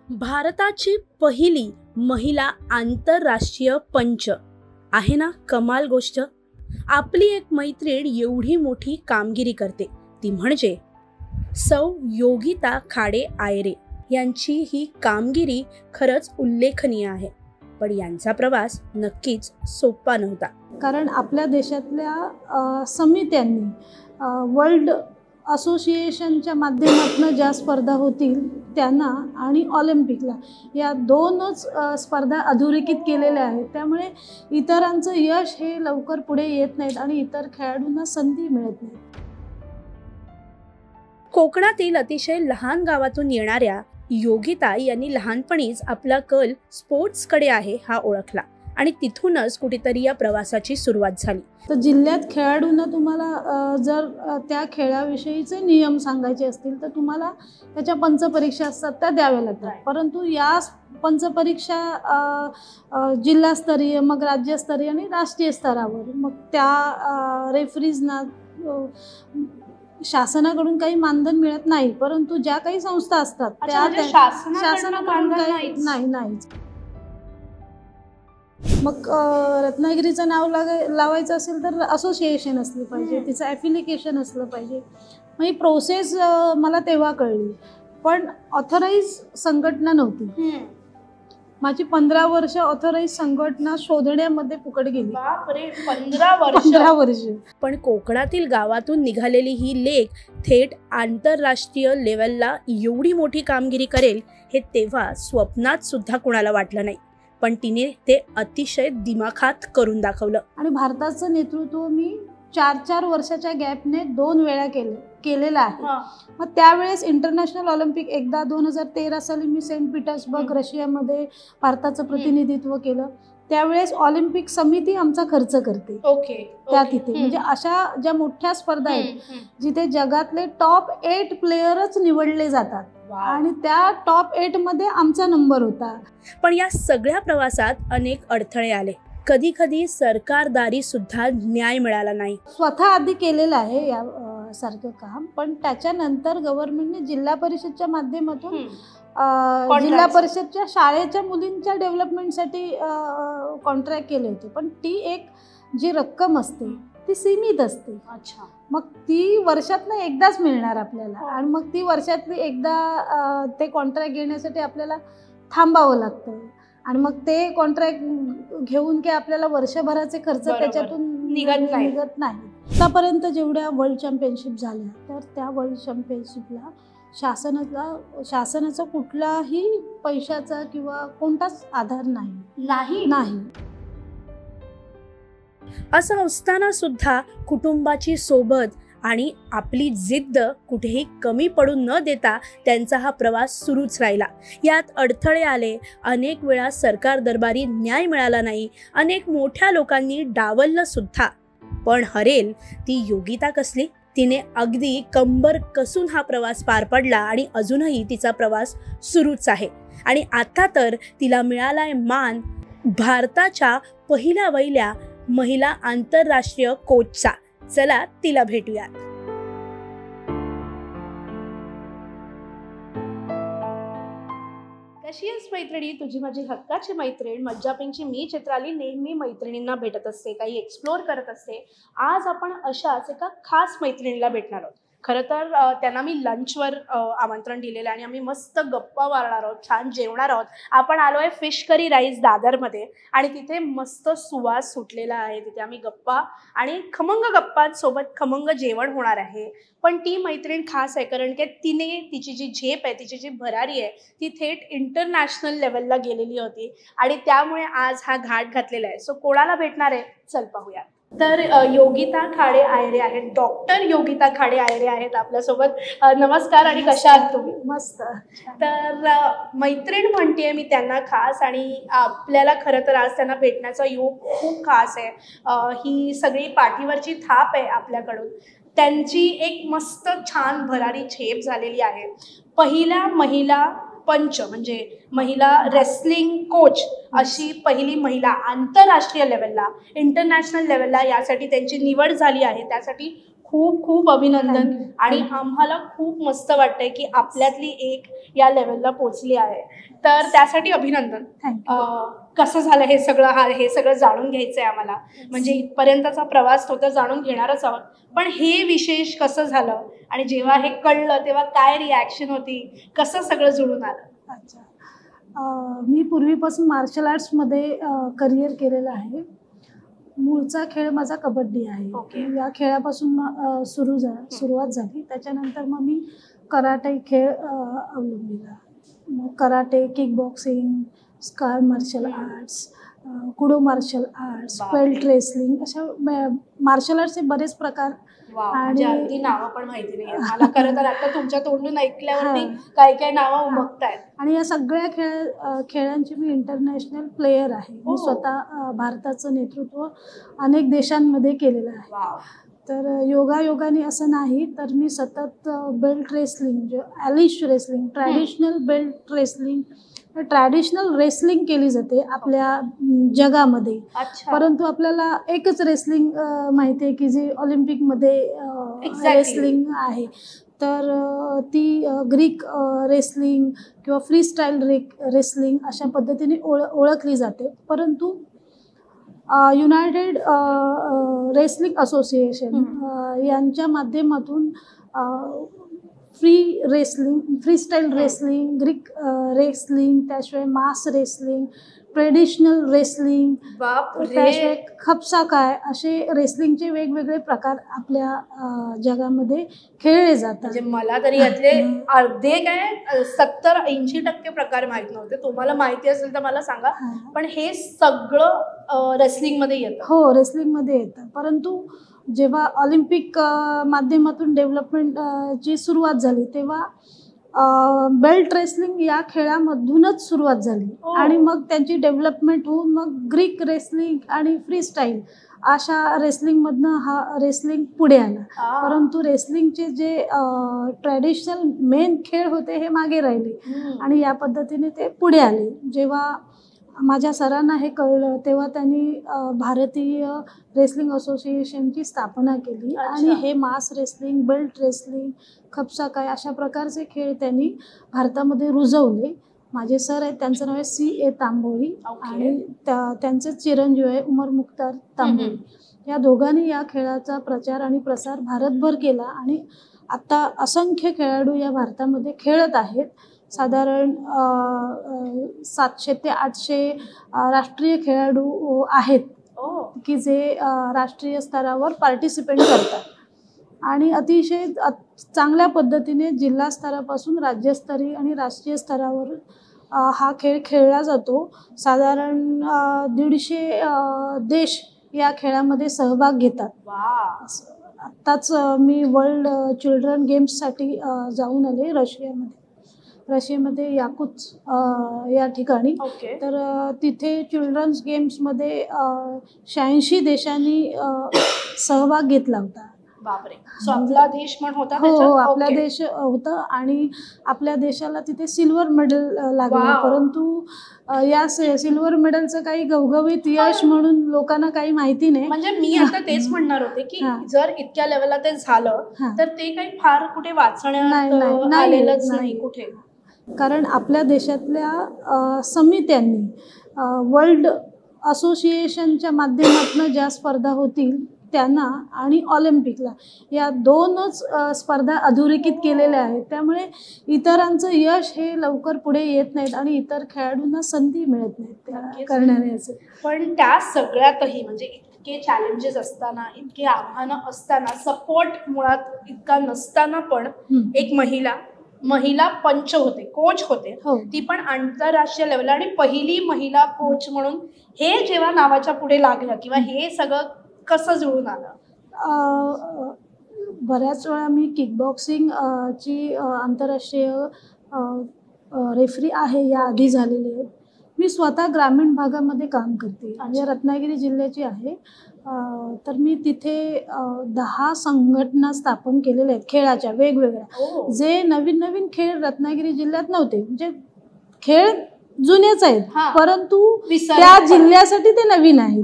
भारताची पहिली महिला आंतरराष्ट्रीय पंच आहे ना कमाल गोष्ट। आपली एक मैत्रीण एवढी मोठी कामगिरी करते ती म्हणजे सौ योगिता खाडे आयरे यांची ही कामगिरी खरंच उल्लेखनीय आहे। पण यांचा प्रवास नक्कीच सोपा नव्हता, कारण आपल्या देशातल्या समित्यांनी वर्ल्ड असोसिएशनच्या माध्यमातून ज्या स्पर्धा होतील त्यांना आणि ऑलिम्पिकला या दोनच स्पर्धा अधोरेखित केलेल्या आहेत। त्यामुळे इतरांचं यश हे लवकर पुढे येत नाहीत आणि इतर खेळाडूंना संधी मिळत नाही। कोकणातील अतिशय लहान गावातून येणाऱ्या योगिता यांनी लहानपणीच आपला कल स्पोर्ट्सकडे आहे हा ओळखला आणि तिथूनच कुठेतरी या प्रवासाची सुरुवात झाली। तर जिल्ह्यात खेळाडूंना तुम्हाला जर त्या खेळाविषयीचे नियम सांगायचे असतील तर तुम्हाला त्याच्या पंचपरीक्षा असतात त्या द्याव्या लागतात। परंतु या पंचपरीक्षा जिल्हास्तरीय मग राज्यस्तरीय आणि राष्ट्रीय स्तरावर मग त्या रेफरीजना शासनाकडून काही मानधन मिळत नाही, परंतु ज्या काही संस्था असतात त्या शासनाकडून काही नाहीच। मग रत्नागिरीचं नाव लावायचं असेल तर असोसिएशन असलं पाहिजे, तिचं ॲफिलिएशन असलं पाहिजे। मग ही प्रोसेस मला तेव्हा कळली, पण ऑथराईज संघटना नव्हती। माझी 15 वर्ष ऑथराईज संघटना शोधण्यामध्ये फुकट गेली। बापरे, 15 वर्ष। पण कोकणातील गावातून निघालेली ही लेक थेट आंतरराष्ट्रीय लेवलला एवढी मोठी कामगिरी करेल हे तेव्हा स्वप्नात सुद्धा कुणाला वाटलं नाही, पण तिने ते अतिशय दिमाखात करून दाखवलं। आणि भारताचं नेतृत्व मी 4 वर्षाच्या गॅपने 2 वेळा केलेला आहे। मग त्यावेळेस इंटरनॅशनल ऑलिम्पिक एकदा 2013 साली मी सेंट पीटर्सबर्ग रशियामध्ये भारताचं प्रतिनिधित्व केलं। त्यावेळेस ऑलिम्पिक समिती आमचा खर्च करते त्या तिथे, म्हणजे अशा ज्या मोठ्या स्पर्धा आहेत जिथे जगातले टॉप 8 प्लेयरच निवडले जातात आणि त्या टॉप 8 मध्ये आमचा नंबर होता। पण या सगळ्या प्रवासात अनेक अडथळे आले, कधी कधी सरकारदारी सुद्धा न्याय मिळाला नाही। स्वतः आधी केलेलं आहे या सारखं काम, पण त्याच्यानंतर गव्हर्नमेंटने जिल्हा परिषदच्या माध्यमातून जिल्हा परिषदच्या शाळेच्या मुलींच्या डेव्हलपमेंटसाठी कॉन्ट्रॅक्ट केले होते, पण ती एक जी रक्कम असते ती सीमित असते। मग ती वर्षातनं एकदाच मिळणार आपल्याला, आणि मग ती वर्षातली एकदा ते कॉन्ट्रॅक्ट घेण्यासाठी आपल्याला थांबावं लागतं, आणि मग ते कॉन्ट्रॅक्ट घेऊन की आपल्याला वर्षभराचे खर्च त्याच्यातून निघत नाही। आतापर्यंत जेवढ्या वर्ल्ड चॅम्पियनशिप झाल्या तर त्या वर्ल्ड चॅम्पियनशिपला शासनाचा कुठलाही पैशाचा किंवा कोणताच आधार नाही। असं असताना सुद्धा कुटुंबाची सोबत आणि आपली जिद्द कुठेही कमी पडू न देता त्यांचा हा प्रवास सुरूच राहिला। यात अडथळे आले, अनेक वेळा सरकार दरबारी न्याय मिळाला नाही, अनेक मोठ्या लोकांनी डावललं सुद्धा, पण हरेल ती योगिता कसली। तिने अगदी कंबर कसून हा प्रवास पार पडला आणि अजूनही तिचा प्रवास सुरूच आहे। आणि आता तर तिला मिळालाय मान भारताच्या पहिल्या वहिल्या महिला आंतरराष्ट्रीय कोचचा। चला तिला भेटूयात। कशी आहेस मैत्रिणी, तुझी माझी हक्काची मैत्रीण मज्जापिंगची मी चित्राली नेहमी मैत्रिणींना भेटत असते, काही एक्सप्लोर करत असते। आज आपण अशाच एका खास मैत्रिणीला भेटणार आहोत। खरं तर त्यांना मी लंचवर आमंत्रण दिलेलं आणि आम्ही मस्त गप्पा मारणार आहोत, छान जेवणार आहोत। आपण आलो आहे फिश करी राईस दादरमध्ये आणि तिथे मस्त सुवास सुटलेला आहे, तिथे आम्ही गप्पा आणि खमंग गप्पांसोबत खमंग जेवण होणार आहे। पण ती मैत्रीण खास आहे कारण की तिने तिची जी झेप आहे, तिची जी भरारी आहे ती थेट इंटरनॅशनल लेवलला गेलेली होती आणि त्यामुळे आज हा घाट घातलेला आहे। सो कोणाला भेटणार आहे, चल पाहूया। तर योगिता खाडे आयरे आहेत, डॉक्टर योगिता खाडे आयरे आहेत आपल्यासोबत। नमस्कार आणि कशा आहात तुम्ही? मस्त। तर मैत्रीण म्हणते मी त्यांना खास, आणि आपल्याला खरं तर आज त्यांना भेटण्याचा योग खूप खास आहे। ही सगळी पाठीवरची थाप आहे आपल्याकडून, त्यांची एक मस्त छान भरारी झेप झालेली आहे। पहिल्या महिला पंच म्हणजे महिला रेसलिंग कोच अशी पहिली महिला आंतरराष्ट्रीय लेवलला इंटरनॅशनल लेवलला यासाठी त्यांची निवड झाली आहे। त्यासाठी खूप खूप अभिनंदन. Thank you. आणि आम्हाला खूप मस्त वाटतंय की आपल्यातली एक या लेवलला पोहोचली आहे, तर त्यासाठी अभिनंदन. थँक्यू. कसं झालं हे सगळं, हे सगळं जाणून घ्यायचंय आम्हाला. म्हणजे इथपर्यंतचा प्रवास तो तर जाणून घेणारच आहोत, पण हे विशेष कसं झालं आणि जेव्हा हे कळलं तेव्हा काय रिॲक्शन होती, कसं सगळं जुळून आलं? अच्छा. मी पूर्वीपासून मार्शल आर्ट्समध्ये करिअर केलेलं आहे. मूळचा खेळ माझा कबड्डी आहे. ओके. या खेळापासून सुरुवात झाली. त्याच्यानंतर मग मी कराटे खेळ अवलंबिला. मग कराटे, किक बॉक्सिंग, स्कार martial arts, kudo martial arts, बापरे. बेल्ट रेसलिंग, अशा मार्शल आर्ट्सचे बरेच प्रकार. म्हणजे आणि- अगदी नावं पण माहिती नाही मला. खरं तर आता तुमच्या तोंडून ऐकल्यावरती हा. काय काय नावं उमगतायत. आणि या सगळ्या खेळांची मी इंटरनॅशनल प्लेयर आहे. हो. मी स्वतः भारताचं नेतृत्व अनेक देशांमध्ये केलेलं आहे. वाव. तर योगायोगाने असं नाही, तर मी सतत बेल्ट रेसलिंग, जे Alice wrestling, traditional belt wrestling, traditional wrestling केली जाते आपल्या जगामध्ये. अच्छा. परंतु आपल्याला एकच रेसलिंग माहिती आहे की जी ऑलिम्पिकमध्ये Exactly. रेसलिंग आहे. तर ती ग्रीक रेसलिंग किंवा फ्री स्टाईल रेसलिंग अशा पद्धतीने ओळखली जाते. परंतु युनायटेड रेसलिंग असोसिएशन यांच्या माध्यमातून free style wrestling, Greek wrestling, त्याशिवाय मास रेसलिंग, ट्रेडिशनल रेसलिंग, त्याशिवाय खपसाकाय, असे रेसलिंगचे वेगवेगळे प्रकार आपल्या जगामध्ये खेळले जातात. म्हणजे मला तरी यातले अर्धे काय 70-80% प्रकार माहित नव्हते. तुम्हाला माहिती असेल तर मला सांगा. पण हे सगळं रेसलिंग मध्ये येतं? हो, रेसलिंग मध्ये येतं. परंतु जेव्हा ऑलिम्पिक माध्यमातून डेव्हलपमेंट ची सुरुवात झाली तेव्हा बेल्ट रेसलिंग या खेळामधूनच सुरुवात झाली. आणि मग त्यांची डेव्हलपमेंट होऊन मग ग्रीक रेसलिंग आणि फ्री स्टाईल अशा रेसलिंगमधनं हा रेसलिंग पुढे आला. परंतु रेसलिंगचे जे ट्रॅडिशनल मेन खेळ होते हे मागे राहिले आणि या पद्धतीने ते पुढे आले. जेव्हा माझ्या सरांना हे कळलं तेव्हा त्यांनी भारतीय रेसलिंग असोसिएशनची स्थापना केली. आणि हे मास रेसलिंग, बेल्ट रेसलिंग, खपसाकाय अशा प्रकारचे खेळ त्यांनी भारतामध्ये रुजवले. माझे सर आहेत, त्यांचं नाव आहे C.A. तांबोळी आणि त्यांचे चिरंजीव आहे उमर मुख्तार तांबोळी. या दोघांनी या खेळाचा प्रचार आणि प्रसार भारतभर केला आणि आता असंख्य खेळाडू या भारतामध्ये खेळत आहेत. साधारण 700 ते 800 राष्ट्रीय खेळाडू आहेत की जे राष्ट्रीय स्तरावर पार्टिसिपेट करतात. आणि अतिशय चांगल्या पद्धतीने जिल्हा स्तरापासून राज्यस्तरीय आणि राष्ट्रीय स्तरावर हा खेळ खेळला जातो. साधारण 150 देश या खेळामध्ये सहभाग घेतात. आत्ताच मी वर्ल्ड चिल्ड्रन गेम्ससाठी जाऊन आले रशियामध्ये याकुत्स या ठिकाणी. तर तिथे चिल्ड्रन्स गेम्समध्ये 86 देशांनी सहभाग घेतला होता. बापरे. आपला देश पण होता? हो, आपला देश होता आणि आपल्या देशाला तिथे सिल्वर मेडल लागलं. परंतु या सिल्वर मेडलचं काही घवघवीत यश म्हणून लोकांना काही माहिती नाही. म्हणजे मी आता तेच म्हणणार होते की जर इतक्या लेवलला ते झालं तर ते काही फार कुठे वाचण्यात आलेलंच नाही कुठे. कारण आपल्या देशातल्या समित्यांनी वर्ल्ड असोसिएशनच्या माध्यमातून ज्या स्पर्धा होतील त्यांना आणि ऑलिम्पिकला या दोनच स्पर्धा अधोरेखित केलेल्या आहेत. त्यामुळे इतरांचं यश हे लवकर पुढे येत नाहीत आणि इतर खेळाडूंना संधी मिळत नाहीत करणाऱ्याचं. पण त्या सगळ्यातही म्हणजे इतके चॅलेंजेस असताना, इतके आव्हानं असताना, सपोर्ट मुळात इतका नसताना पण एक महिला पंच होते, कोच होते. ती पण आंतरराष्ट्रीय लेवलला आणि पहिली महिला कोच म्हणून हे जेव्हा नावाच्या पुढे लागलं किंवा हे सगळं कसं जुळून आलं? बऱ्याच वेळा मी किकबॉक्सिंग ची आंतरराष्ट्रीय रेफरी आहे, या आधी झालेले आहेत. मी स्वतः ग्रामीण भागामध्ये काम करते. म्हणजे रत्नागिरी जिल्ह्याची आहे. तर मी तिथे 10 संघटना स्थापन केलेल्या आहेत खेळाच्या वेगवेगळ्या. जे नवीन खेळ रत्नागिरी जिल्ह्यात नव्हते. म्हणजे खेळ जुनेच आहेत परंतु त्या जिल्ह्यासाठी ते नवीन आहेत.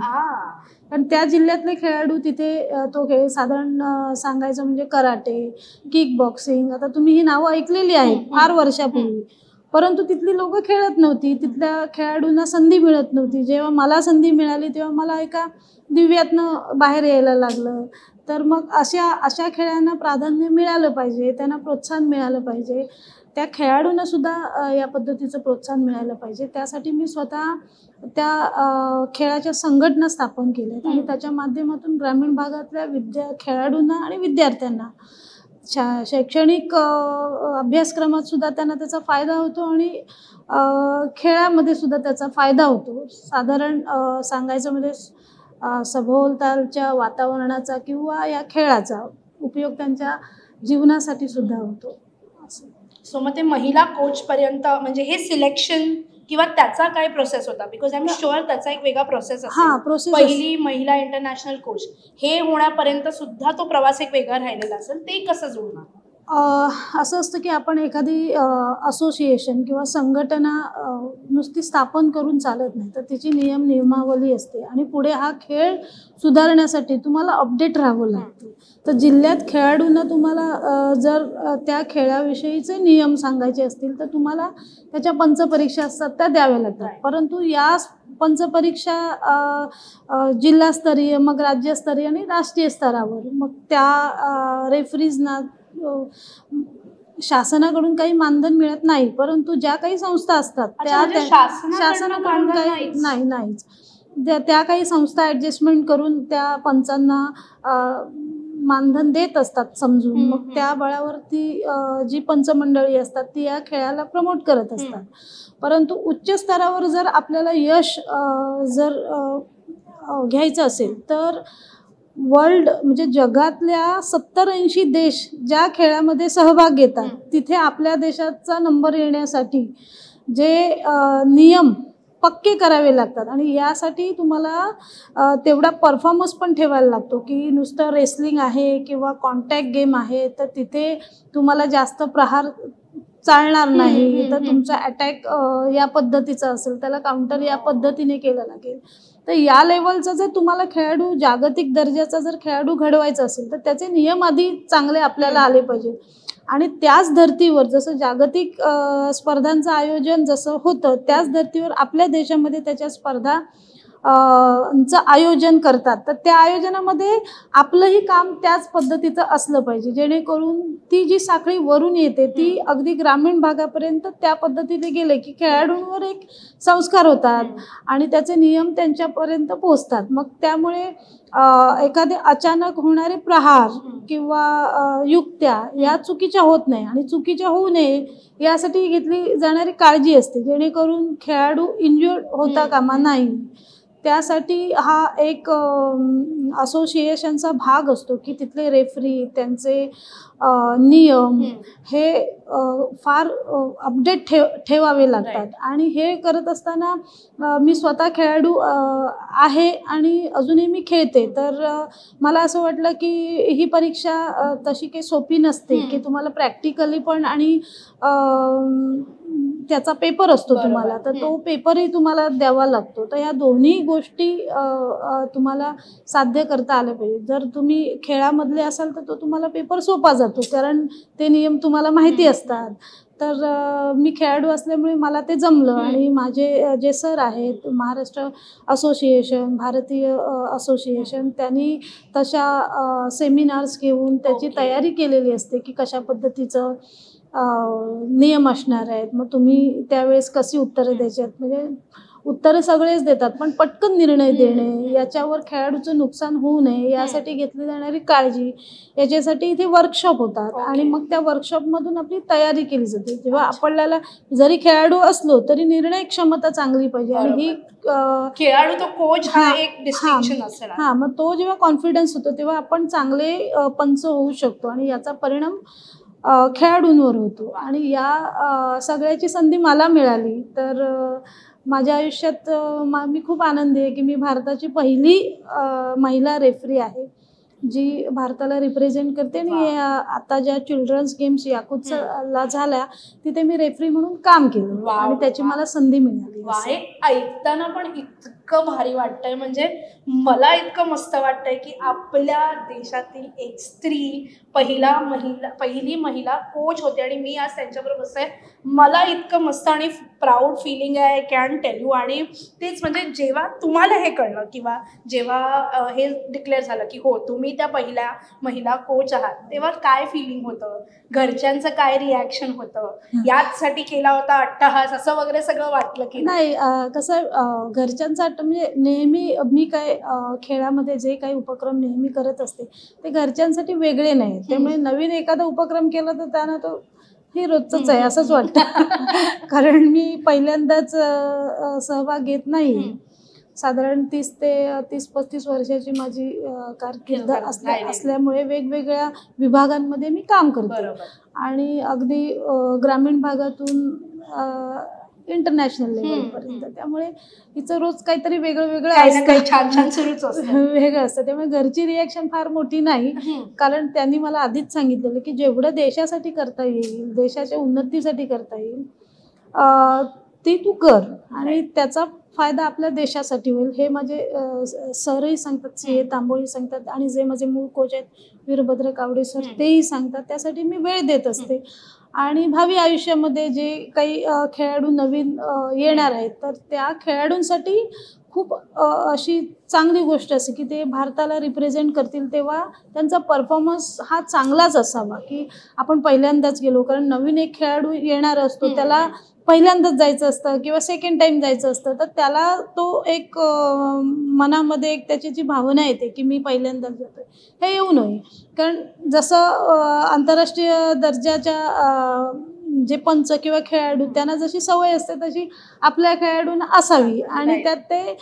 कारण त्या जिल्ह्यातले खेळाडू तिथे तो खेळ साधारण सांगायचं म्हणजे कराटे, किक बॉक्सिंग, आता तुम्ही ही नावं ऐकलेली आहेत फार वर्षापूर्वी, परंतु तिथली लोक खेळत नव्हती, तिथल्या खेळाडूंना संधी मिळत नव्हती. जेव्हा मला संधी मिळाली तेव्हा मला एका दिव्यातनं बाहेर यायला लागलं. तर मग अशा खेळांना प्राधान्य मिळालं पाहिजे, त्यांना प्रोत्साहन मिळालं पाहिजे, त्या खेळाडूंना सुद्धा या पद्धतीचं प्रोत्साहन मिळालं पाहिजे. त्यासाठी मी स्वतः त्या खेळाच्या संघटना स्थापन केल्यात आणि त्याच्या माध्यमातून ग्रामीण भागातल्या खेळाडूंना आणि विद्यार्थ्यांना शैक्षणिक अभ्यासक्रमात सुद्धा त्यांना त्याचा फायदा होतो आणि खेळामध्ये सुद्धा त्याचा फायदा होतो. साधारण सांगायचं म्हणजे सभोवतालच्या वातावरणाचा किंवा या खेळाचा उपयोग त्यांच्या जीवनासाठी सुद्धा होतो. सो मग ते महिला कोचपर्यंत म्हणजे हे सिलेक्शन किंवा त्याचा काय प्रोसेस होता? बिकॉज आय एम शुअर त्याचा एक वेगळा प्रोसेस असेल. पहिली महिला इंटरनॅशनल कोच हे होण्यापर्यंत सुद्धा तो प्रवास एक वेगळा राहिलेला असेल, ते कसं जुळणार? असं असतं की आपण एखादी असोसिएशन किंवा संघटना नुसती स्थापन करून चालत नाही, तर तिची नियमावली असते आणि पुढे हा खेळ सुधारण्यासाठी तुम्हाला अपडेट राहावं लागतं. तर जिल्ह्यात खेळाडूंना तुम्हाला जर त्या खेळाविषयीचे नियम सांगायचे असतील तर तुम्हाला त्याच्या पंचपरीक्षा असतात त्या द्याव्या लागतात. परंतु या पंचपरीक्षा जिल्हास्तरीय, मग राज्यस्तरीय आणि राष्ट्रीय स्तरावर मग त्या रेफरीजना शासनाकडून काही मानधन मिळत नाही, परंतु ज्या काही संस्था असतात शासनाकडून काही नाहीच. त्या काही संस्था ॲडजस्टमेंट करून त्या पंचांना मानधन देत असतात समजून. मग त्या बळावरती जी पंचमंडळी असतात ती या खेळाला प्रमोट करत असतात. परंतु उच्च स्तरावर जर आपल्याला यश जर घ्यायचं असेल तर वर्ल्ड म्हणजे जगातल्या 70-80 देश ज्या खेळामध्ये सहभाग घेतात तिथे आपल्या देशाचा नंबर येण्यासाठी जे नियम पक्के करावे लागतात आणि यासाठी तुम्हाला तेवढा परफॉर्मन्स पण ठेवायला लागतो की नुसतं रेसलिंग आहे किंवा कॉन्टॅक्ट गेम आहे तर तिथे तुम्हाला जास्त प्रहार चालणार नाही, तर तुमचा अटॅक या पद्धतीचा असेल त्याला काउंटर या पद्धतीने केलं लागेल. तर या लेवलचा जर तुम्हाला खेळाडू जागतिक दर्जाचा जर खेळाडू घडवायचा असेल तर त्याचे नियम आधी चांगले आपल्याला आले पाहिजेत आणि त्याच धर्तीवर जसं जागतिक स्पर्धांचं आयोजन जसं होतं त्याच धर्तीवर आपल्या देशामध्ये त्याच्या स्पर्धा चं आयोजन करतात. तर त्या आयोजनामध्ये आपलंही काम त्याच पद्धतीचं असलं पाहिजे जेणेकरून ती जी साखळी वरून येते ती अगदी ग्रामीण भागापर्यंत त्या पद्धतीने गेले की खेळाडूंवर एक संस्कार होतात आणि त्याचे नियम त्यांच्यापर्यंत पोहोचतात. मग त्यामुळे एखादे अचानक होणारे प्रहार किंवा युक्त्या या चुकीच्या होत नाही आणि चुकीच्या होऊ नये यासाठी घेतली जाणारी काळजी असते जेणेकरून खेळाडू इंज्युअर्ड होता कामा नाही. त्यासाठी हा एक असोसिएशनचा भाग असतो की तिथले रेफरी त्यांचे नियम हे फार अपडेट ठेवावे लागतात आणि हे करत असताना मी स्वतः खेळाडू आहे आणि अजूनही मी खेळते. तर मला असं वाटलं की ही परीक्षा तशी काही सोपी नसते की तुम्हाला प्रॅक्टिकली पण आणि त्याचा पेपर असतो तुम्हाला, तर तो पेपरही तुम्हाला द्यावा लागतो. तर या दोन्ही गोष्टी तुम्हाला साध्य करता आल्या पाहिजे. जर तुम्ही खेळामधले असाल तर तो तुम्हाला पेपर सोपा जातो कारण ते नियम तुम्हाला माहिती असतात. तर मी खेळाडू असल्यामुळे मला ते जमलं आणि माझे जे सर आहेत महाराष्ट्र असोसिएशन, भारतीय असोसिएशन, त्यांनी तशा सेमिनार्स घेऊन त्याची तयारी केलेली असते की कशा पद्धतीचं नियम असणार आहेत. मग तुम्ही त्यावेळेस कशी उत्तरं द्यायची, म्हणजे उत्तरं सगळेच देतात पण पटकन निर्णय देणे, याच्यावर खेळाडूचं नुकसान होऊ नये यासाठी घेतली जाणारी काळजी, याच्यासाठी इथे वर्कशॉप होतात आणि मग त्या वर्कशॉपमधून आपली तयारी केली जाते. जेव्हा आपल्याला जरी खेळाडू असलो तरी निर्णय क्षमता चांगली पाहिजे आणि ही खेळाडू तो कोच हा एक डिस्टिंक्शन असेल. मग तो जेव्हा कॉन्फिडन्स होतो तेव्हा आपण चांगले पंच होऊ शकतो आणि याचा परिणाम खेळाडूंवर होतो. आणि या सगळ्याची संधी मला मिळाली तर माझ्या आयुष्यात मी खूप आनंदी आहे की मी भारताची पहिली महिला रेफरी आहे जी भारताला रिप्रेझेंट करते आणि आता ज्या चिल्ड्रन्स गेम्स याकुतला झाल्या तिथे मी रेफरी म्हणून काम केलं आणि त्याची मला संधी मिळाली. ऐकताना पण इतकं इतकं भारी वाटतंय, म्हणजे मला इतकं मस्त वाटतंय की आपल्या देशातील एक स्त्री पहिली महिला कोच होते आणि मी आज त्यांच्याबरोबर बसते. मला इतकं मस्त आणि प्राऊड फिलिंग आहे, कॅन टेल यू. आणि तेच म्हणजे जेव्हा तुम्हाला हे कळलं किंवा जेव्हा हे डिक्लेअर झालं की हो तुम्ही त्या पहिल्या महिला कोच आहात, तेव्हा काय फिलिंग होतं, घरच्यांचं काय रिॲक्शन होतं, याचसाठी केला होता अट्टहास असं वगैरे सगळं वाटलं की नाही? कसं घरच्यांचा म्हणजे नेहमी मी काय खेळामध्ये जे काही उपक्रम नेहमी करत असते ते घरच्यांसाठी वेगळे नाही. त्यामुळे नवीन एखादा उपक्रम केला तर त्यांना तो हे रोजच आहे असंच वाटतं. कारण मी पहिल्यांदाच सहभाग घेत नाही. साधारण 30-35 वर्षाची माझी कारकीर्द असल्यामुळे वेगवेगळ्या विभागांमध्ये मी काम करते आणि अगदी ग्रामीण भागातून इंटरनॅशनल लेवलपर्यंत. त्यामुळे हिचं रोज काहीतरी वेगळं असतं, छान छान सुरूच असतं, वेगळं असतं. त्यामुळे घरची रिॲक्शन फार मोठी नाही, कारण त्यांनी मला आधीच सांगितलेलं की जेवढं देशासाठी करता येईल, देशाच्या उन्नतीसाठी करता येईल ती तू कर आणि त्याचा फायदा आपल्या देशासाठी होईल. हे माझे सरही सांगतात, CA तांबोळी सांगतात आणि जे माझे मूळ कोच आहेत वीरभद्र कावडे सर तेही सांगतात. त्यासाठी मी वेळ देत असते. आणि भावी आयुष्यामध्ये जे काही खेळाडू नवीन येणार आहेत तर त्या खेळाडूंसाठी खूप अशी चांगली गोष्ट असते की ते भारताला रिप्रेझेंट करतील, तेव्हा त्यांचा परफॉर्मन्स हा चांगलाच असावा. की आपण पहिल्यांदाच गेलो, कारण नवीन एक खेळाडू येणार असतो, त्याला पहिल्यांदाच जायचं असतं किंवा सेकंड टाइम जायचं असतं, तर त्याला तो एक मनामध्ये एक त्याची जी भावना येते की मी पहिल्यांदाच जातोय, हे येऊ नये. कारण जसं आंतरराष्ट्रीय दर्जाच्या जे पंच किंवा खेळाडू त्यांना जशी सवय असते तशी आपल्या खेळाडूंना असावी आणि त्यात ते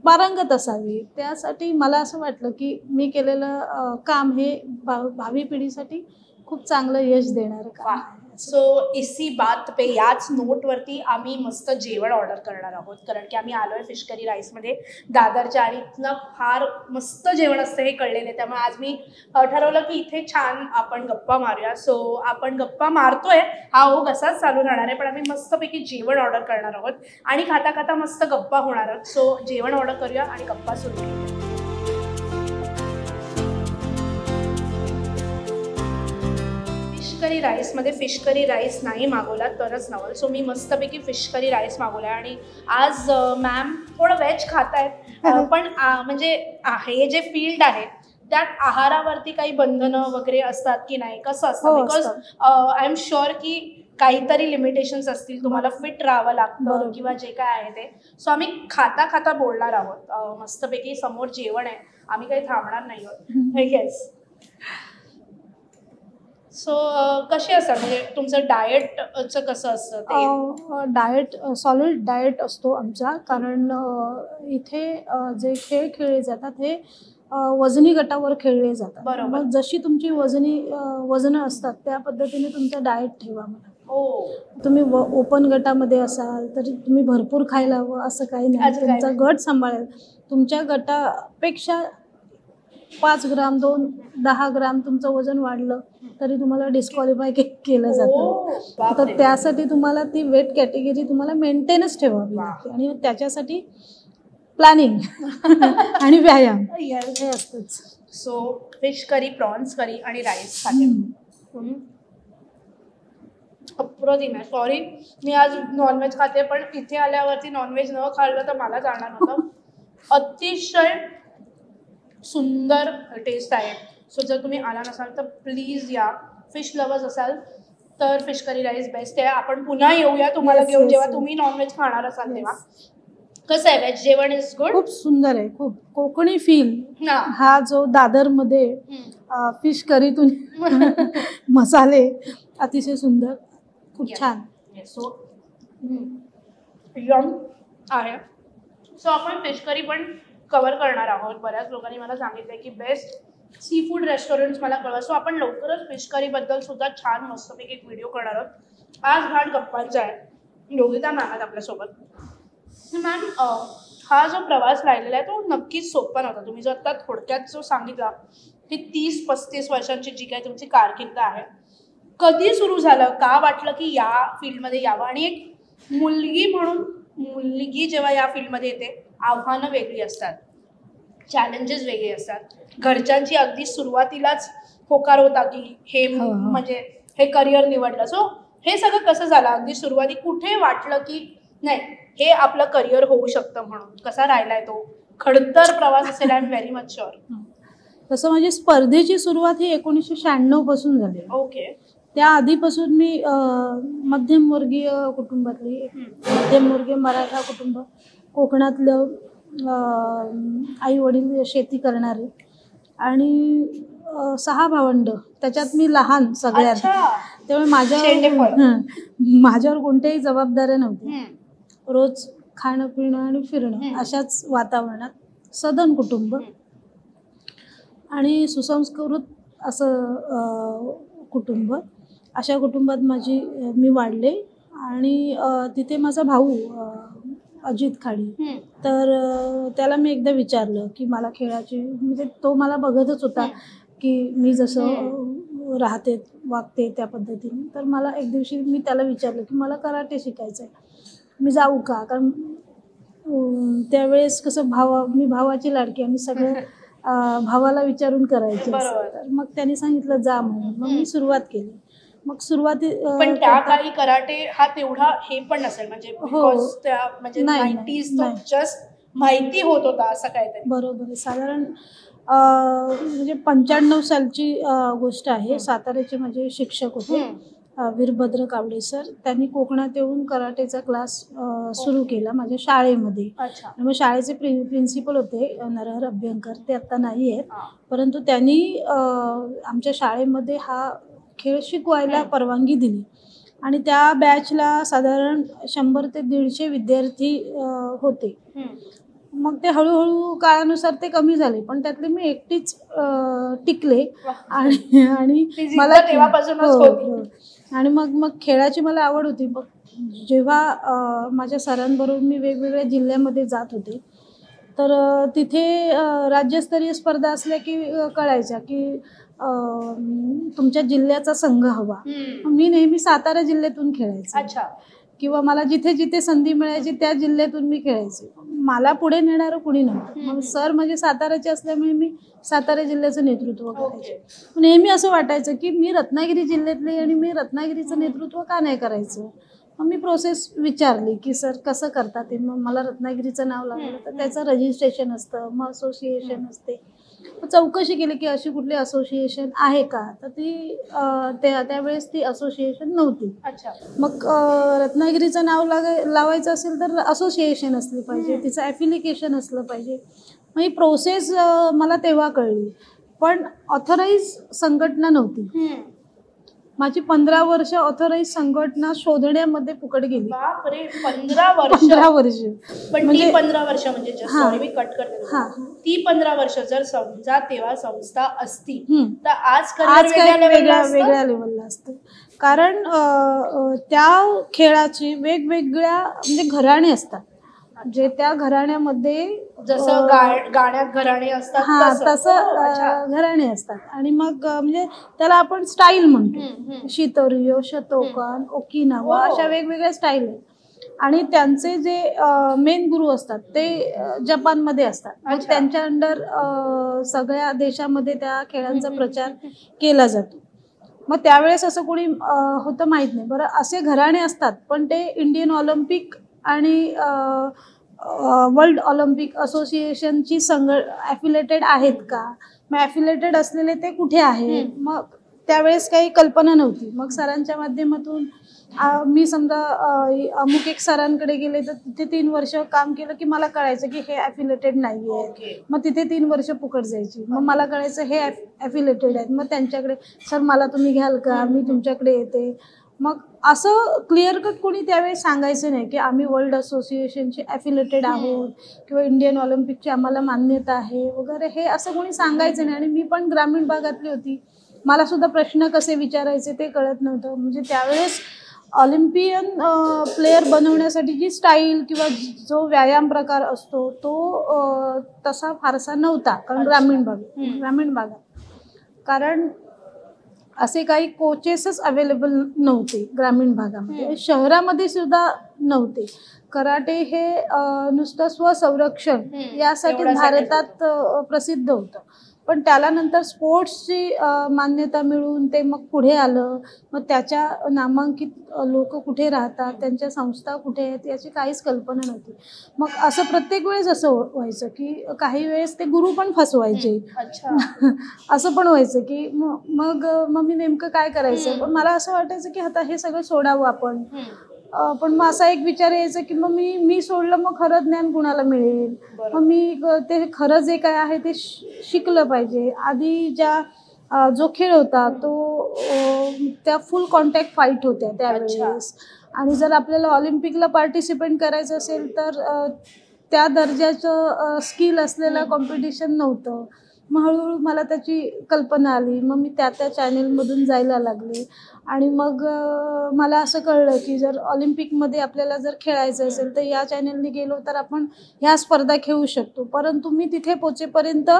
पारंगत असावी. त्यासाठी मला असं वाटलं की मी केलेलं काम हे भावी पिढीसाठी खूप चांगलं यश देणारं काम आहे. सो इसी बात पे, याच नोटवरती आम्ही मस्त जेवण ऑर्डर करणार आहोत, कारण की आम्ही आलोय फिश करी राईसमध्ये दादरच्या आणि इथलं फार मस्त जेवण असतं हे कळलेलं. त्यामुळे आज मी ठरवलं की इथे छान आपण गप्पा मारूया. सो आपण गप्पा मारतोय, हा ओघ असाच चालू राहणार आहे, पण आम्ही मस्तपैकी जेवण ऑर्डर करणार आहोत आणि खाता खाता मस्त गप्पा होणार आहोत. सो जेवण ऑर्डर करूया आणि गप्पा सुरू करूया. फिश करी राईसमध्ये फिश करी राईस नाही मागवला तरच नवल. सो मी मस्तपैकी फिश करी राईस मागवला आणि आज मॅम थोडं व्हेज खात आहेत, पण म्हणजे हे जे फील्ड आहे त्यात आहारावरती काही बंधनं वगैरे असतात की नाही, कसं असतं? बिकॉज आय एम शुअर की काहीतरी लिमिटेशन्स असतील, तुम्हाला फिट राहावं लागतं किंवा जे काय आहे ते. सो आम्ही खाता खाता बोलणार आहोत. मस्तपैकी समोर जेवण आहे, आम्ही काही थांबणार नाही आहोत. येस. सो कशी असतात म्हणजे तुमचं डाएटचं कसं असतं ते? डाएट सॉलिड डाएट असतो आमचा, कारण इथे जे खेळ खेळले जातात हे वजनी गटावर खेळले जातात. बरोबर. मग जशी तुमची वजनं असतात त्या पद्धतीने तुमचा डाएट ठेवा. तुम्ही ओपन गटामध्ये असाल तरी तुम्ही भरपूर खायला हवं असं काही नाही. तुमचा गट सांभाळेल. तुमच्या गटापेक्षा 5 ग्राम 10 ग्राम तुमचं वजन वाढलं तरी तुम्हाला डिस्क्वालिफाय केलं जातं. तर त्यासाठी तुम्हाला ती वेट कॅटेगरी तुम्हाला मेंटेनच ठेवावी लागते आणि त्याच्यासाठी प्लॅनिंग आणि व्यायाम हे असतंच. सो फिश करी, प्रॉन्स करी आणि राईस खाते. अप्रतिम आहे. सॉरी मी आज नॉनव्हेज खाते, पण इथे आल्यावरती नॉनव्हेज न खाल्लं तर मला जाणार नव्हतं. अतिशय सुंदर टेस्ट आहे. सो जर तुम्ही आला नसाल तर प्लीज या. फिश लवर्स असाल तर फिश करी राईस बेस्ट आहे. आपण पुन्हा येऊया तुम्हाला घेऊन जेव्हा तुम्ही नॉनव्हेज खाणार असाल तेव्हा. कसं आहे व्हेज जेवण? Is good. खूप सुंदर आहे. खूप कोकणी फील हा जो दादरमध्ये फिश करीतून मसाले अतिशय सुंदर, खूप छान. सो यम आहे. सो आपण फिश करी पण कव्हर करणार आहोत. बऱ्याच लोकांनी मला सांगितलं की बेस्ट सी फूड रेस्टॉरंट्स मला कळवा. सो आपण लवकरच फिश करीबद्दल सुद्धा छान मस्तपैकी एक व्हिडिओ करणार आहोत. आज घाट गप्पांचा आहे. योगिता मॅम आहेत आपल्यासोबत. मॅम हा जो प्रवास राहिलेला आहे तो नक्कीच सोपा नव्हता. तुम्ही जो आता थोडक्यात जो सांगितला की 30-35 वर्षांची जी काय तुमची कारकीर्द आहे, कधी सुरू झालं? का वाटलं की या फील्डमध्ये यावं? आणि एक मुलगी म्हणून मुलगी जेव्हा या फील्डमध्ये येते आव्हानं वेगळी असतात, चॅलेंजेस वेगळे असतात. घरच्यांची अगदी सुरुवातीलाच होकार होता की हे म्हणजे हे करिअर निवडलं. सो हे सगळं कसं झालं अगदी सुरुवाती, कुठे वाटलं की नाही हे आपलं करिअर होऊ शकतं म्हणून? कसा राहिलाय तो खडतर प्रवास असेल? I am very much sure. तसं म्हणजे स्पर्धेची सुरुवात ही 1996 पासून झाली. ओके. त्या आधीपासून मी मध्यमवर्गीय कुटुंबातली, मध्यमवर्गीय मराठा कुटुंब, कोकणातलं, आई वडील शेती करणारे आणि 6 भावंड, त्याच्यात मी लहान सगळ्यात. त्यामुळे माझ्यावर कोणत्याही जबाबदाऱ्या नव्हत्या. रोज खाणं पिणं आणि फिरणं अशाच वातावरणात सधन कुटुंब आणि सुसंस्कृत असं कुटुंब. अशा कुटुंबात मी वाढले आणि तिथे माझा भाऊ अजित खाडी, तर त्याला मी एकदा विचारलं की मला खेळाची, म्हणजे तो मला बघतच होता की मी जसं राहते वागते त्या पद्धतीने. तर मला एक दिवशी मी त्याला विचारलं की मला कराटे शिकायचं आहे, मी जाऊ का? कारण त्यावेळेस कसं मी भावाची लाडकी आणि सगळं भावाला विचारून करायचे. तर मग त्यांनी सांगितलं जा म्हणून. मग मी सुरुवात केली. मग पण त्या काळी कराटे हा तेवढा हे पण नसेल, म्हणजे म्हणजे 90s तो जस्ट माहिती होत होता असं काहीतरी. बरोबर आहे. साधारण म्हणजे 95 सालची गोष्ट आहे. साताऱ्याचे माझे शिक्षक होते वीरभद्र कावडे सर. त्यांनी कोकणात येऊन कराटेचा क्लास सुरू केला माझ्या शाळेमध्ये. मग शाळेचे प्रिन्सिपल होते नरहर अभ्यंकर, ते आता नाही आहेत, परंतु त्यांनी आमच्या शाळेमध्ये हा खेळ शिकवायला परवानगी दिली आणि त्या बॅचला साधारण 100 ते 150 विद्यार्थी होते. मग ते हळूहळू काळानुसार ते कमी झाले, पण त्यातले मी एकटीच टिकले आणि मला आणि मग खेळाची मला आवड होती. मग जेव्हा माझ्या सरांबरोबर मी वेगवेगळ्या जिल्ह्यामध्ये जात होते, तर तिथे राज्यस्तरीय स्पर्धा असल्या की कळायच्या की तुमच्या जिल्ह्याचा संघ हवा. मी नेहमी सातारा जिल्ह्यातून खेळायचे किंवा मला जिथे जिथे संधी मिळायची त्या जिल्ह्यातून मी खेळायचे. मला पुढे नेणारं कुणी नव्हतं. मग सर म्हणजे साताराचे असल्यामुळे मी सातारा जिल्ह्याचं नेतृत्व करायचे. नेहमी असं वाटायचं की मी रत्नागिरी जिल्ह्यातली आणि मी रत्नागिरीचं नेतृत्व का नाही करायचं. मग मी प्रोसेस विचारली की सर कसं करतात ते. मग मला रत्नागिरीचं नाव लागलं, तर त्याचं रजिस्ट्रेशन असतं, मग असोसिएशन असते. चौकशी केली की अशी कुठली असोसिएशन आहे का, तर ती त्यावेळेस ती असोसिएशन नव्हती. मग रत्नागिरीचं नाव लावायचं असेल तर असोसिएशन असली पाहिजे, तिचं ॲफिलिकेशन असलं पाहिजे. मग ही प्रोसेस मला तेव्हा कळली, पण ऑथराईज संघटना नव्हती. माझी 15 वर्ष ऑथराईज संघटना शोधण्यामध्ये फुकट गेली. बापरे, 15 वर्ष. पण ती 15 वर्ष म्हणजे सॉरी मी कट करते, ती 15 वर्ष जर समजा तेव्हा संस्था असती तर आज वेगळ्या लेवलला असतं. कारण त्या खेळाची वेगवेगळ्या म्हणजे घराणे असतात, जे त्या घराण्यामध्ये जसं गाण्यात घराणे असतात तसं घराणे असतात. आणि मग म्हणजे त्याला आपण स्टाईल म्हणतो, शितोरियो, शतोकन, ओकिनावा, अशा वेगवेगळ्या स्टाईल आहेत. आणि त्यांचे जे मेन गुरु असतात ते जपानमध्ये असतात. मग त्यांच्या अंडर सगळ्या देशामध्ये त्या खेळांचा प्रचार केला जातो. मग त्यावेळेस असं कोणी होतं माहीत नाही. बरं, असे घराणे असतात, पण ते इंडियन ऑलिम्पिक आणि वर्ल्ड ऑलिम्पिक असोसिएशनची ॲफिलेटेड आहेत का, मग ॲफिलेटेड असलेले ते कुठे आहेत. मग त्यावेळेस काही कल्पना नव्हती. मग सरांच्या माध्यमातून मी समजा अमुक एक सरांकडे गेले तर तिथे 3 वर्ष काम केलं की मला कळायचं की हे ॲफिलेटेड नाही आहे. मग तिथे 3 वर्ष फुकट जायची. मग मला कळायचं हे ॲफिलेटेड आहेत. मग त्यांच्याकडे सर मला तुम्ही घ्याल का, मी तुमच्याकडे येते. मग असं क्लिअर कट कोणी त्यावेळेस सांगायचं नाही की आम्ही वर्ल्ड असोसिएशनचे ॲफिलेटेड आहोत किंवा इंडियन ऑलिम्पिकची आम्हाला मान्यता आहे वगैरे, हे असं कोणी सांगायचं नाही. आणि मी पण ग्रामीण भागातली होती, मला सुद्धा प्रश्न कसे विचारायचे ते कळत नव्हतं. म्हणजे त्यावेळेस ऑलिम्पियन प्लेयर बनवण्यासाठी जी स्टाईल किंवा जो व्यायाम प्रकार असतो तो तसा फारसा नव्हता. कारण ग्रामीण भागात कारण असे काही कोचेसच अवेलेबल नव्हते ग्रामीण भागामध्ये. शहरामध्ये सुद्धा नव्हते. कराटे हे नुसतं स्वसंरक्षण यासाठी भारतात प्रसिद्ध होतं, पण त्याला नंतर स्पोर्ट्सची मान्यता मिळून ते मग पुढे आलं. मग त्याच्या नामांकित लोक कुठे राहतात, त्यांच्या संस्था कुठे आहेत याची काहीच कल्पना नव्हती. मग असं प्रत्येक वेळेस असं व्हायचं की काही वेळेस ते गुरु पण फसवायचे. असं पण व्हायचं की मग मी नेमकं काय करायचं. पण मला असं वाटायचं की आता हे सगळं सोडावं आपण. पण मग असा एक विचार यायचा की मग मी सोडलं, मग खरं ज्ञान कुणाला मिळेल. मग मी ते खरं जे काय आहे ते शिकलं पाहिजे. आधी जो खेळ होता तो त्या फुल कॉन्टॅक्ट फाईट होत्या त्यावेळेस, आणि जर आपल्याला ऑलिम्पिकला पार्टिसिपेट करायचं असेल तर त्या दर्जाचं स्किल असलेलं कॉम्पिटिशन नव्हतं. मग हळूहळू मला त्याची कल्पना आली. मग मी त्या चॅनेलमधून जायला लागले, आणि मग मला असं कळलं की जर ऑलिम्पिकमध्ये आपल्याला जर खेळायचं असेल तर या चॅनेलने गेलो तर आपण ह्या स्पर्धा खेळू शकतो. परंतु मी तिथे पोचेपर्यंत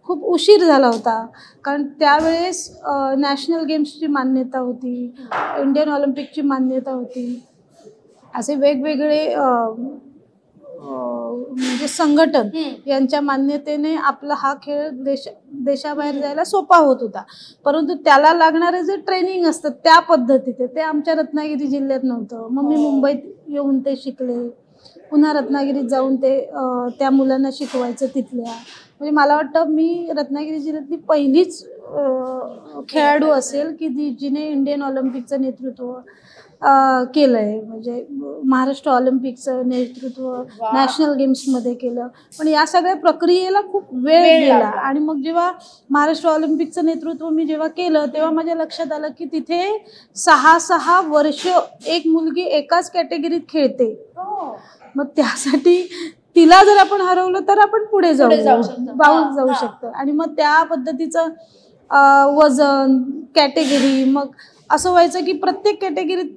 खूप उशीर झाला होता, कारण त्यावेळेस नॅशनल गेम्सची मान्यता होती, इंडियन ऑलिम्पिकची मान्यता होती. असे वेगवेगळे म्हणजे संघटन यांच्या मान्यतेने आपला हा खेळ देशाबाहेर जायला सोपा होत होता. परंतु त्याला लागणारे जे ट्रेनिंग असतं त्या पद्धतीचे ते आमच्या रत्नागिरी जिल्ह्यात नव्हतं. मग मी मुंबईत येऊन ते शिकले, पुन्हा रत्नागिरीत जाऊन ते त्या मुलांना शिकवायचं तिथल्या. म्हणजे मला वाटतं मी रत्नागिरी जिल्ह्यातली पहिलीच खेळाडू असेल की जिने इंडियन ऑलिम्पिकचं नेतृत्व केलं आहे. म्हणजे महाराष्ट्र ऑलिम्पिकचं नेतृत्व नॅशनल गेम्समध्ये केलं. पण या सगळ्या प्रक्रियेला खूप वेळ गेला, आणि मग जेव्हा महाराष्ट्र ऑलिम्पिकचं नेतृत्व मी जेव्हा केलं तेव्हा माझ्या लक्षात आलं की तिथे 6 वर्ष एक मुलगी एकाच कॅटेगरीत खेळते. मग त्यासाठी तिला जर आपण हरवलं तर आपण पुढे जाऊ शकतो. आणि मग त्या पद्धतीचं वजन कॅटेगरी, मग असं व्हायचं की प्रत्येक कॅटेगरीत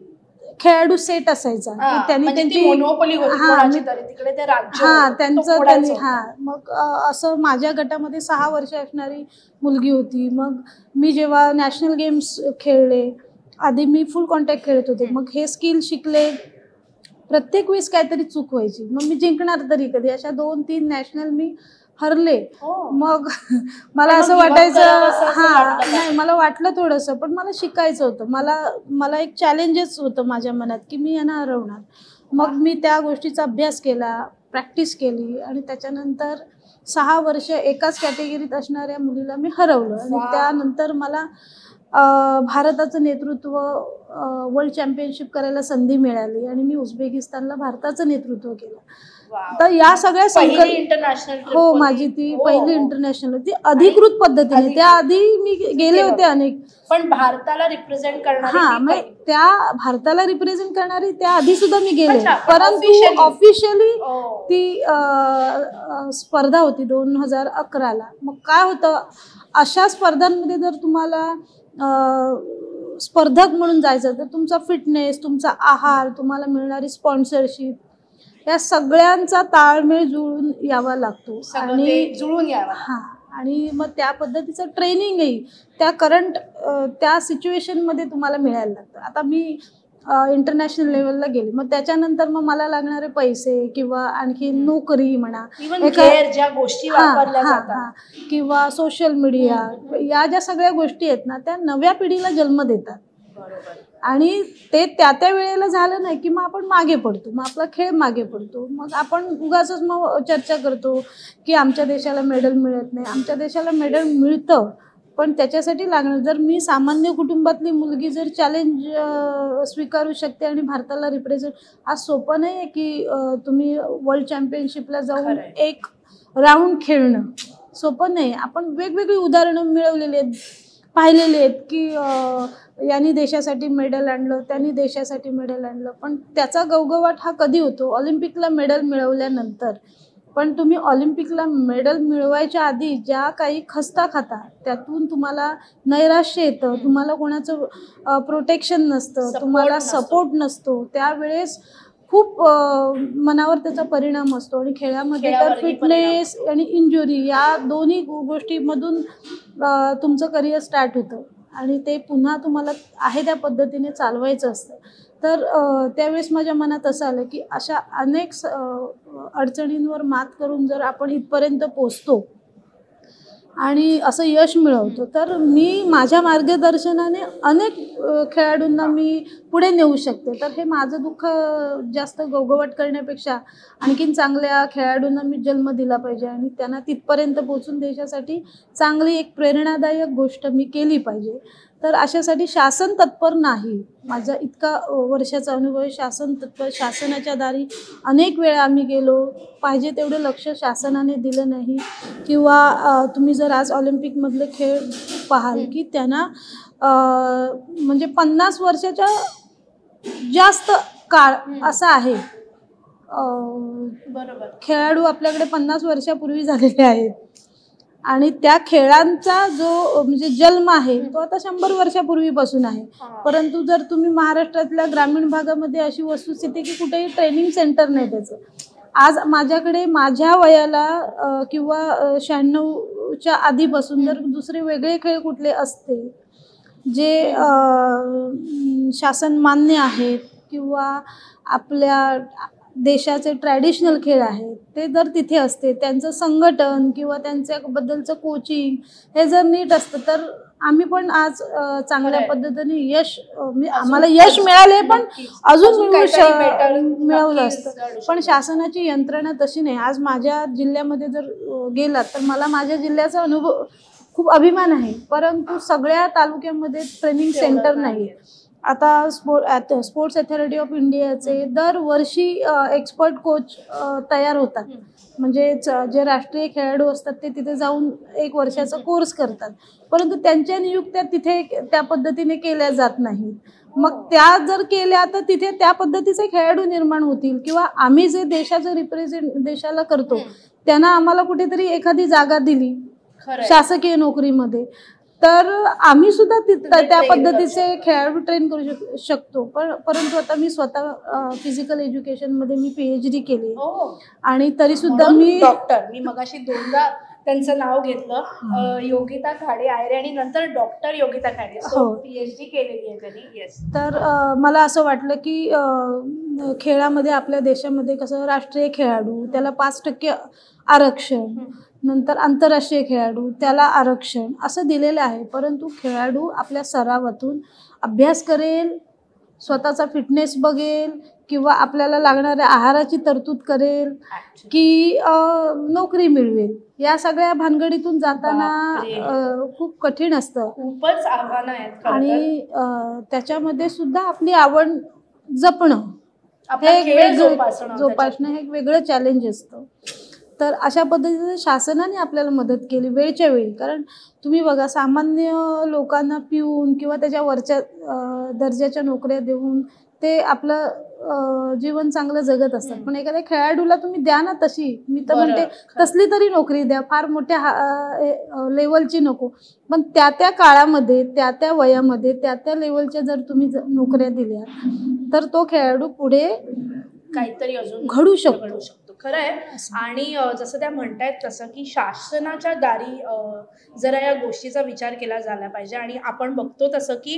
खेळाडू सेट असायचा. त्यांनी त्यांची मग असं माझ्या गटामध्ये 6 वर्ष असणारी मुलगी होती. मग मी जेव्हा नॅशनल गेम्स खेळले, आधी मी फुल कॉन्टॅक्ट खेळत होते, मग हे स्किल शिकले. प्रत्येक वेळेस काहीतरी चूक व्हायची, मग मी जिंकणार तरी कधी. अशा 2-3 नॅशनल मी हरले. मग मला असं वाटायचं नाही, मला वाटलं थोडंसं, पण मला शिकायचं होतं. मला एक चॅलेंजेस होतं माझ्या मनात की मी यांना हरवणार. मग मी त्या गोष्टीचा अभ्यास केला, प्रॅक्टिस केली, आणि त्याच्यानंतर 6 वर्ष एकाच कॅटेगरीत असणाऱ्या मुलीला मी हरवलं. आणि त्यानंतर मला भारताचं नेतृत्व वर्ल्ड चॅम्पियनशिप करायला संधी मिळाली, आणि मी उझबेकिस्तानला भारताचं नेतृत्व केलं. तर या सगळ्या हो, माझी ती पहिली इंटरनॅशनल होती अधिकृत पद्धतीने. त्याआधी मी गेले होते अनेक, पण भारताला रिप्रेझेंट करणारी त्या भारताला रिप्रेझेंट करणारी त्या आधी सुद्धा मी गेले. परंतु ऑफिशियली ती स्पर्धा होती 2011ला. मग काय होतं, अशा स्पर्धांमध्ये जर तुम्हाला स्पर्धक म्हणून जायचं तर तुमचा फिटनेस, तुमचा आहार, तुम्हाला मिळणारी स्पॉन्सरशिप, या सगळ्यांचा ताळमेळ जुळून यावा लागतो. आणि जुळून यावा. आणि मग त्या पद्धतीचं ट्रेनिंगही त्या सिच्युएशनमध्ये तुम्हाला मिळायला लागतं. आता मी इंटरनॅशनल लेवलला गेले, मग त्याच्यानंतर मग मला लागणारे पैसे किंवा आणखी नोकरी म्हणा, ज्या गोष्टी वापरल्या जातात किंवा सोशल मीडिया, या ज्या सगळ्या गोष्टी आहेत ना, त्या नव्या पिढीला जन्म देतात. आणि ते त्या वेळेला झालं नाही की मग आपण मागे पडतो, मग आपला खेळ मागे पडतो. मग आपण उगाच मग चर्चा करतो की आमच्या देशाला मेडल मिळत नाही. आमच्या देशाला मेडल मिळतं, पण त्याच्यासाठी लागणार. जर मी सामान्य कुटुंबातली मुलगी जर चॅलेंज स्वीकारू शकते आणि भारताला रिप्रेझेंट, आज सोपं नाही आहे की तुम्ही वर्ल्ड चॅम्पियनशिपला जाऊन एक राऊंड खेळणं सोपं नाही. आपण वेगवेगळी उदाहरणं मिळवलेली आहेत, पाहिलेले आहेत की यांनी देशासाठी मेडल आणलं, त्यांनी देशासाठी मेडल आणलं. पण त्याचा गवगवाट हा कधी होतो? ऑलिम्पिकला मेडल मिळवल्यानंतर. पण तुम्ही ऑलिम्पिकला मेडल मिळवायच्या आधी ज्या काही खस्ता खाता, त्यातून तुम्हाला नैराश्य येतं, तुम्हाला कोणाचं प्रोटेक्शन नसतं, तुम्हाला सपोर्ट नसतो, त्यावेळेस खूप मनावर त्याचा परिणाम असतो. आणि खेळामध्ये तर फिटनेस आणि इंजुरी या दोन्ही गोष्टीमधून तुमचं करिअर स्टार्ट होतं, आणि ते पुन्हा तुम्हाला आहे त्या पद्धतीने चालवायचं असतं. तर त्यावेळेस माझ्या मनात असं आलं की अशा अनेक अडचणींवर मात करून जर आपण इथपर्यंत पोचतो आणि असं यश मिळवतो, तर मी माझ्या मार्गदर्शनाने अनेक खेळाडूंना मी पुढे नेऊ शकते. तर हे माझं दुःख जास्त गवगवट करण्यापेक्षा आणखीन चांगल्या खेळाडूंना मी जन्म दिला पाहिजे आणि त्यांना तिथपर्यंत पोचून देशासाठी चांगली एक प्रेरणादायक गोष्ट मी केली पाहिजे. तर अशासाठी शासन तत्पर नाही. माझा इतका वर्षाचा अनुभव आहे. शासन तत्पर, शासनाच्या दारी अनेक वेळा आम्ही गेलो, पाहिजे तेवढं लक्ष शासनाने दिलं नाही. किंवा तुम्ही जर आज ऑलिम्पिकमधले खेळ पाहाल की त्यांना म्हणजे 50 वर्षाच्या जास्त काळ असा आहे. बरोबर. खेळाडू आपल्याकडे 50 वर्षापूर्वी झालेले आहेत आणि त्या खेळांचा जो म्हणजे जन्म आहे तो आता 100 वर्षापूर्वीपासून आहे. परंतु जर तुम्ही महाराष्ट्रातल्या ग्रामीण भागामध्ये अशी वस्तुस्थिती की कुठेही ट्रेनिंग सेंटर नाही त्याचं. आज माझ्याकडे माझ्या वयाला किंवा 96च्या आधीपासून जर दुसरे वेगळे खेळ कुठले असते जे शासन मान्य आहेत किंवा आपल्या देशाचे ट्रॅडिशनल खेळ आहेत ते जर तिथे असते, त्यांचं संघटन किंवा त्यांच्याबद्दलचं कोचिंग हे जर नीट असतं तर आम्ही पण आज चांगल्या पद्धतीने यश आम्हाला यश मिळाले पण अजून मिळवलं असतं. पण शासनाची यंत्रणा तशी नाही. आज माझ्या जिल्ह्यामध्ये जर गेलात तर मला माझ्या जिल्ह्याचा अनुभव खूप अभिमान आहे, परंतु सगळ्या तालुक्यामध्ये ट्रेनिंग सेंटर नाही. आता स्पोर्ट्स अथॉरिटी ऑफ इंडियाचे दरवर्षी एक्सपर्ट कोच तयार होतात. म्हणजे जे राष्ट्रीय खेळाडू असतात ते तिथे जाऊन 1 वर्षाचा कोर्स करतात, परंतु त्यांच्या नियुक्त्या तिथे त्या पद्धतीने केल्या जात नाहीत. मग त्या जर केल्या तर तिथे त्या पद्धतीचे खेळाडू निर्माण होतील किंवा आम्ही जे देशाचं रिप्रेझेंट देशाला करतो त्यांना आम्हाला कुठेतरी एखादी जागा दिली शासकीय नोकरीमध्ये तर आम्ही सुद्धा त्या पद्धतीचे खेळाडू ट्रेन करू शकतो. परंतु आता मी स्वतः फिजिकल एज्युकेशनमध्ये मी PhD केली आणि तरी सुद्धा मी मी मगाशी 2दा त्यांचं नाव घेतलं, योगिता खाडे आयरे आणि नंतर डॉक्टर योगिता खाडे. PhD केलेली आहे त्यांनी. येस. तर मला असं वाटलं की खेळामध्ये आपल्या देशामध्ये कसं राष्ट्रीय खेळाडू त्याला 5% आरक्षण, नंतर आंतरराष्ट्रीय खेळाडू त्याला आरक्षण असं दिलेलं आहे. परंतु खेळाडू आपल्या सरावातून अभ्यास करेल, स्वतःचा फिटनेस बघेल किंवा आपल्याला लागणाऱ्या आहाराची तरतूद करेल की नोकरी मिळवेल, या सगळ्या भानगडीतून जाताना खूप कठीण असतं. खूपच आव्हानं आहेत आणि त्याच्यामध्ये सुद्धा आपली आवड जपणं जोपासणं हे एक वेगळं चॅलेंज असतं. तर अशा पद्धतीने शासनाने आपल्याला मदत केली वेळच्या वेळी. कारण तुम्ही बघा, सामान्य लोकांना पिऊन किंवा त्याच्या वरच्या दर्जाच्या नोकऱ्या देऊन ते आपलं जीवन चांगलं जगत असतात, पण एखाद्या खेळाडूला तुम्ही द्या ना तशी, मी तर म्हणते तसली तरी नोकरी द्या, फार मोठ्या लेवलची नको, पण त्या काळामध्ये त्या वयामध्ये त्या लेवलच्या जर तुम्ही नोकऱ्या दिल्या तर तो खेळाडू पुढे काहीतरी अजून घडू शकतो. खरं आहे. आणि जसं त्या म्हणतायत तसं की शासनाच्या दारी जरा या गोष्टीचा विचार केला झाला पाहिजे. आणि आपण बघतो तसं की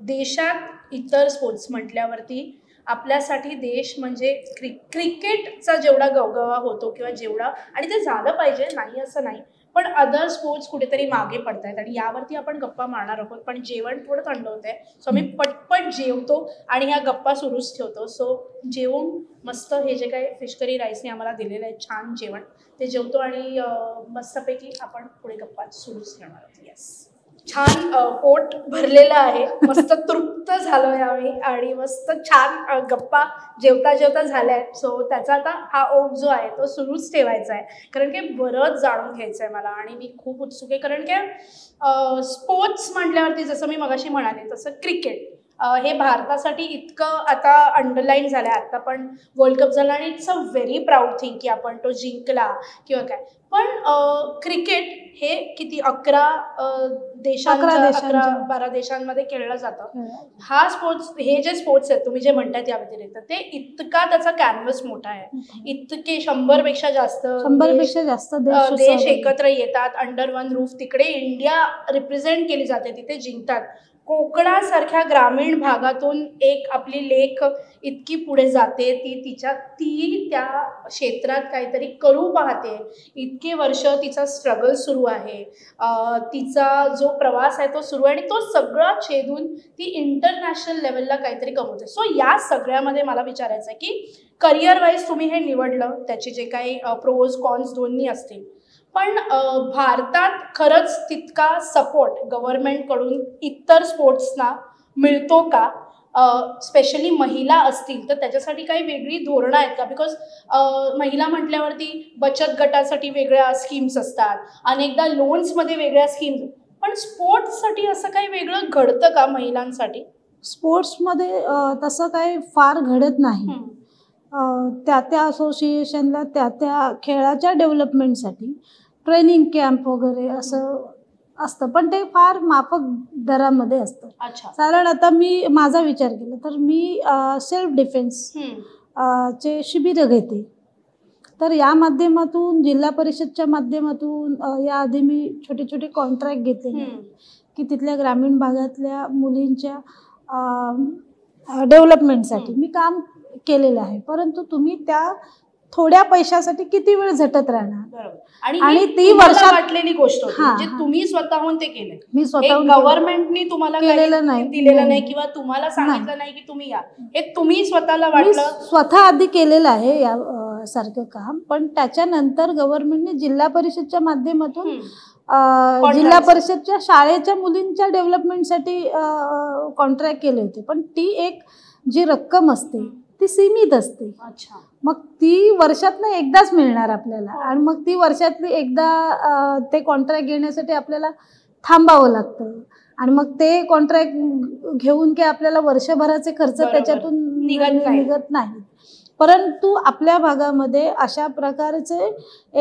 देशात इतर स्पोर्ट्स म्हटल्यावरती आपल्यासाठी देश म्हणजे क्रिकेटचा जेवढा गवगवा होतो किंवा जेवढा, आणि ते झालं पाहिजे नाही असं नाही, पण अदर स्पोर्ट्स कुठेतरी मागे पडत आहेत आणि यावरती आपण गप्पा मारणार आहोत. पण जेवण थोडं थंड होत आहे, सो आम्ही पटपट जेवतो आणि ह्या गप्पा सुरूच ठेवतो. सो जेवून मस्त हे जे काही फिश करी राईसने आम्हाला दिलेलं आहे छान जेवण ते जेवतो आणि मस्तपैकी आपण पुढे गप्पा सुरूच ठेवणार आहोत. येस, छान पोट भरलेलं आहे, मस्त तृप्त झालोय आम्ही आणि मस्त छान गप्पा जेवता जेवता झाल्या आहेत. सो त्याचा आता हा ओघ जो आहे तो सुरूच ठेवायचा आहे, कारण की बरंच जाणून घ्यायचं आहे मला आणि मी खूप उत्सुक आहे. कारण की स्पोर्ट्स म्हटल्यावरती जसं मी मगाशी म्हणाले तसं क्रिकेट हे भारतासाठी इतकं आता अंडरलाईन झालं आहे. आत्ता पण वर्ल्ड कप झाला आणि it's a very proud thing की आपण तो जिंकला किंवा काय. पण क्रिकेट हे किती 11-12 देशांमध्ये खेळलं जातं. हा स्पोर्ट्स, हे जे स्पोर्ट्स आहेत तुम्ही जे म्हणतायत या व्यतिरिक्त, ते इतका त्याचा कॅनव्हस मोठा आहे, इतके 100पेक्षा जास्त देश एकत्र येतात अंडर वन रूफ. तिकडे इंडिया रिप्रेझेंट केली जाते, तिथे जिंकतात. कोकणासारख्या ग्रामीण भागातून एक आपली लेक इतकी पुढे जाते, ती त्या क्षेत्रात काहीतरी करू पाहते, इतके वर्ष तिचा स्ट्रगल सुरू आहे, तिचा जो प्रवास आहे तो सुरू आहे आणि तो सगळा छेदून ती इंटरनॅशनल लेवलला काहीतरी कमवते. सो या सगळ्यामध्ये मला विचारायचं आहे की करिअर वाईज तुम्ही हे निवडलं, त्याचे जे काही प्रोज कॉन्स दोन्ही असतील, पण भारतात खरंच तितका सपोर्ट गव्हर्नमेंटकडून इतर स्पोर्ट्सना मिळतो का? स्पेशली महिला असतील तर त्याच्यासाठी काही वेगळी धोरणं आहेत का? बिकॉज महिला म्हटल्यावरती बचत गटासाठी वेगळ्या स्कीम्स असतात, अनेकदा लोन्समध्ये वेगळ्या स्कीम्स, पण स्पोर्ट्ससाठी असं काही वेगळं घडतं का महिलांसाठी? स्पोर्ट्समध्ये तसं काही फार घडत नाही. त्या असोसिएशनला त्या खेळाच्या डेव्हलपमेंटसाठी ट्रेनिंग कॅम्प वगैरे असं असतं, पण ते फार माफक दरामध्ये असतं. अच्छा. कारण आता मी माझा विचार केला तर मी सेल्फ डिफेन्स चे शिबिर घेते, तर या माध्यमातून जिल्हा परिषदच्या माध्यमातून याआधी मी छोटे छोटे कॉन्ट्रॅक्ट घेतले की तिथल्या ग्रामीण भागातल्या मुलींच्या डेव्हलपमेंटसाठी मी काम केलेलं आहे. परंतु तुम्ही त्या थोड्या पैशासाठी किती वेळ झटत राहणार? आणि ती वर्षात वाटलेली गोष्ट होती, म्हणजे तुम्ही स्वतःहून ते केलंय. मी स्वतःहून गव्हर्नमेंटनी तुम्हाला केलेलं नाही, दिलेलं नाही किंवा तुम्हाला सांगितलं नाही की तुम्ही या, हे तुम्ही स्वतःला वाटलं? स्वतः आधी केलेलं आहे या सारखं काम, पण त्याच्यानंतर गव्हर्नमेंटने जिल्हा परिषदच्या माध्यमातून जिल्हा परिषदच्या शाळेच्या मुलींच्या डेव्हलपमेंटसाठी कॉन्ट्रॅक्ट केले होते, पण ती एक जी रक्कम असते ती सीमित असते. अच्छा. मग ती वर्षातनं एकदाच मिळणार आपल्याला, आणि मग ती वर्षातली एकदा ते कॉन्ट्रॅक्ट घेण्यासाठी आपल्याला थांबावं लागतं, आणि मग ते कॉन्ट्रॅक्ट घेऊन की आपल्याला वर्षभराचे खर्च त्याच्यातून निघत नाही. परंतु आपल्या भागामध्ये अशा प्रकारचे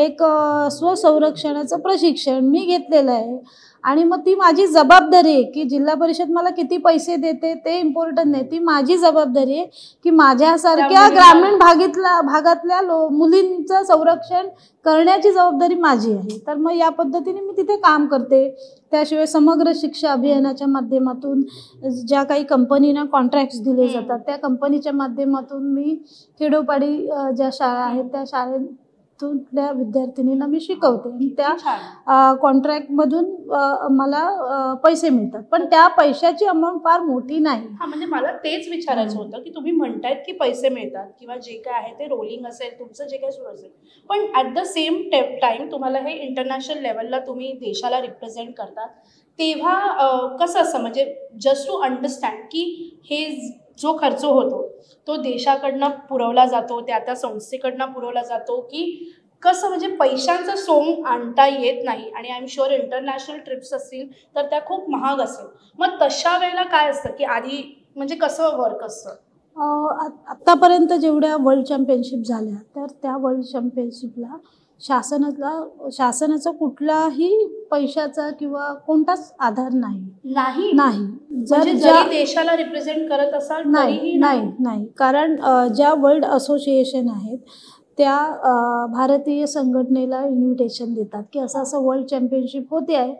एक स्वसंरक्षणाचं प्रशिक्षण मी घेतलेलं आहे, आणि मग ती माझी जबाबदारी आहे की जिल्हा परिषद मला किती पैसे देते ते इम्पॉर्टंट नाही, ती माझी जबाबदारी आहे की माझ्यासारख्या ग्रामीण भागातल्या मुलींचं संरक्षण करण्याची जबाबदारी माझी आहे. तर मग या पद्धतीने मी तिथे काम करते. त्याशिवाय समग्र शिक्षा अभियानाच्या माध्यमातून ज्या काही कंपनींना कॉन्ट्रॅक्ट्स दिले जातात त्या कंपनीच्या माध्यमातून मी खेडोपाडी ज्या शाळा आहेत त्या शाळेतल्या विद्यार्थिनींना मी शिकवते, आणि त्या कॉन्ट्रॅक्टमधून मला पैसे मिळतात, पण त्या पैशाची अमाऊंट फार मोठी नाही. म्हणजे मला तेच विचारायचं होतं की तुम्ही म्हणतायत की पैसे मिळतात किंवा जे काय आहे ते रोलिंग असेल, तुमचं जे काय सुरू असेल, पण ॲट द सेम टाइम तुम्हाला हे इंटरनॅशनल लेवलला तुम्ही देशाला रिप्रेझेंट करतात, तेव्हा कसं असं, म्हणजे जस्ट टू अंडरस्टँड की हे जो खर्च होतो तो देशाकडनं पुरवला जातो, त्या संस्थेकडनं पुरवला जातो, की कसं, म्हणजे पैशांचं सोंग आणता येत नाही, आणि I am sure international trips असतील तर त्या खूप महाग असेल. मग तशा वेळेला काय असतं की आधी म्हणजे कसं वर्क असतं? आत्तापर्यंत जेवढ्या वर्ल्ड चॅम्पियनशिप झाल्या तर त्या वर्ल्ड चॅम्पियनशिपला शासनाचा कुठलाही पैशाचा किंवा कोणताच आधार नाही. जर जरी देशाला रिप्रेझेंट करत असाल नाही, कारण ज्या वर्ल्ड असोसिएशन आहेत त्या भारतीय संघटनेला इन्व्हिटेशन देतात की असं असं वर्ल्ड चॅम्पियनशिप होते आहे,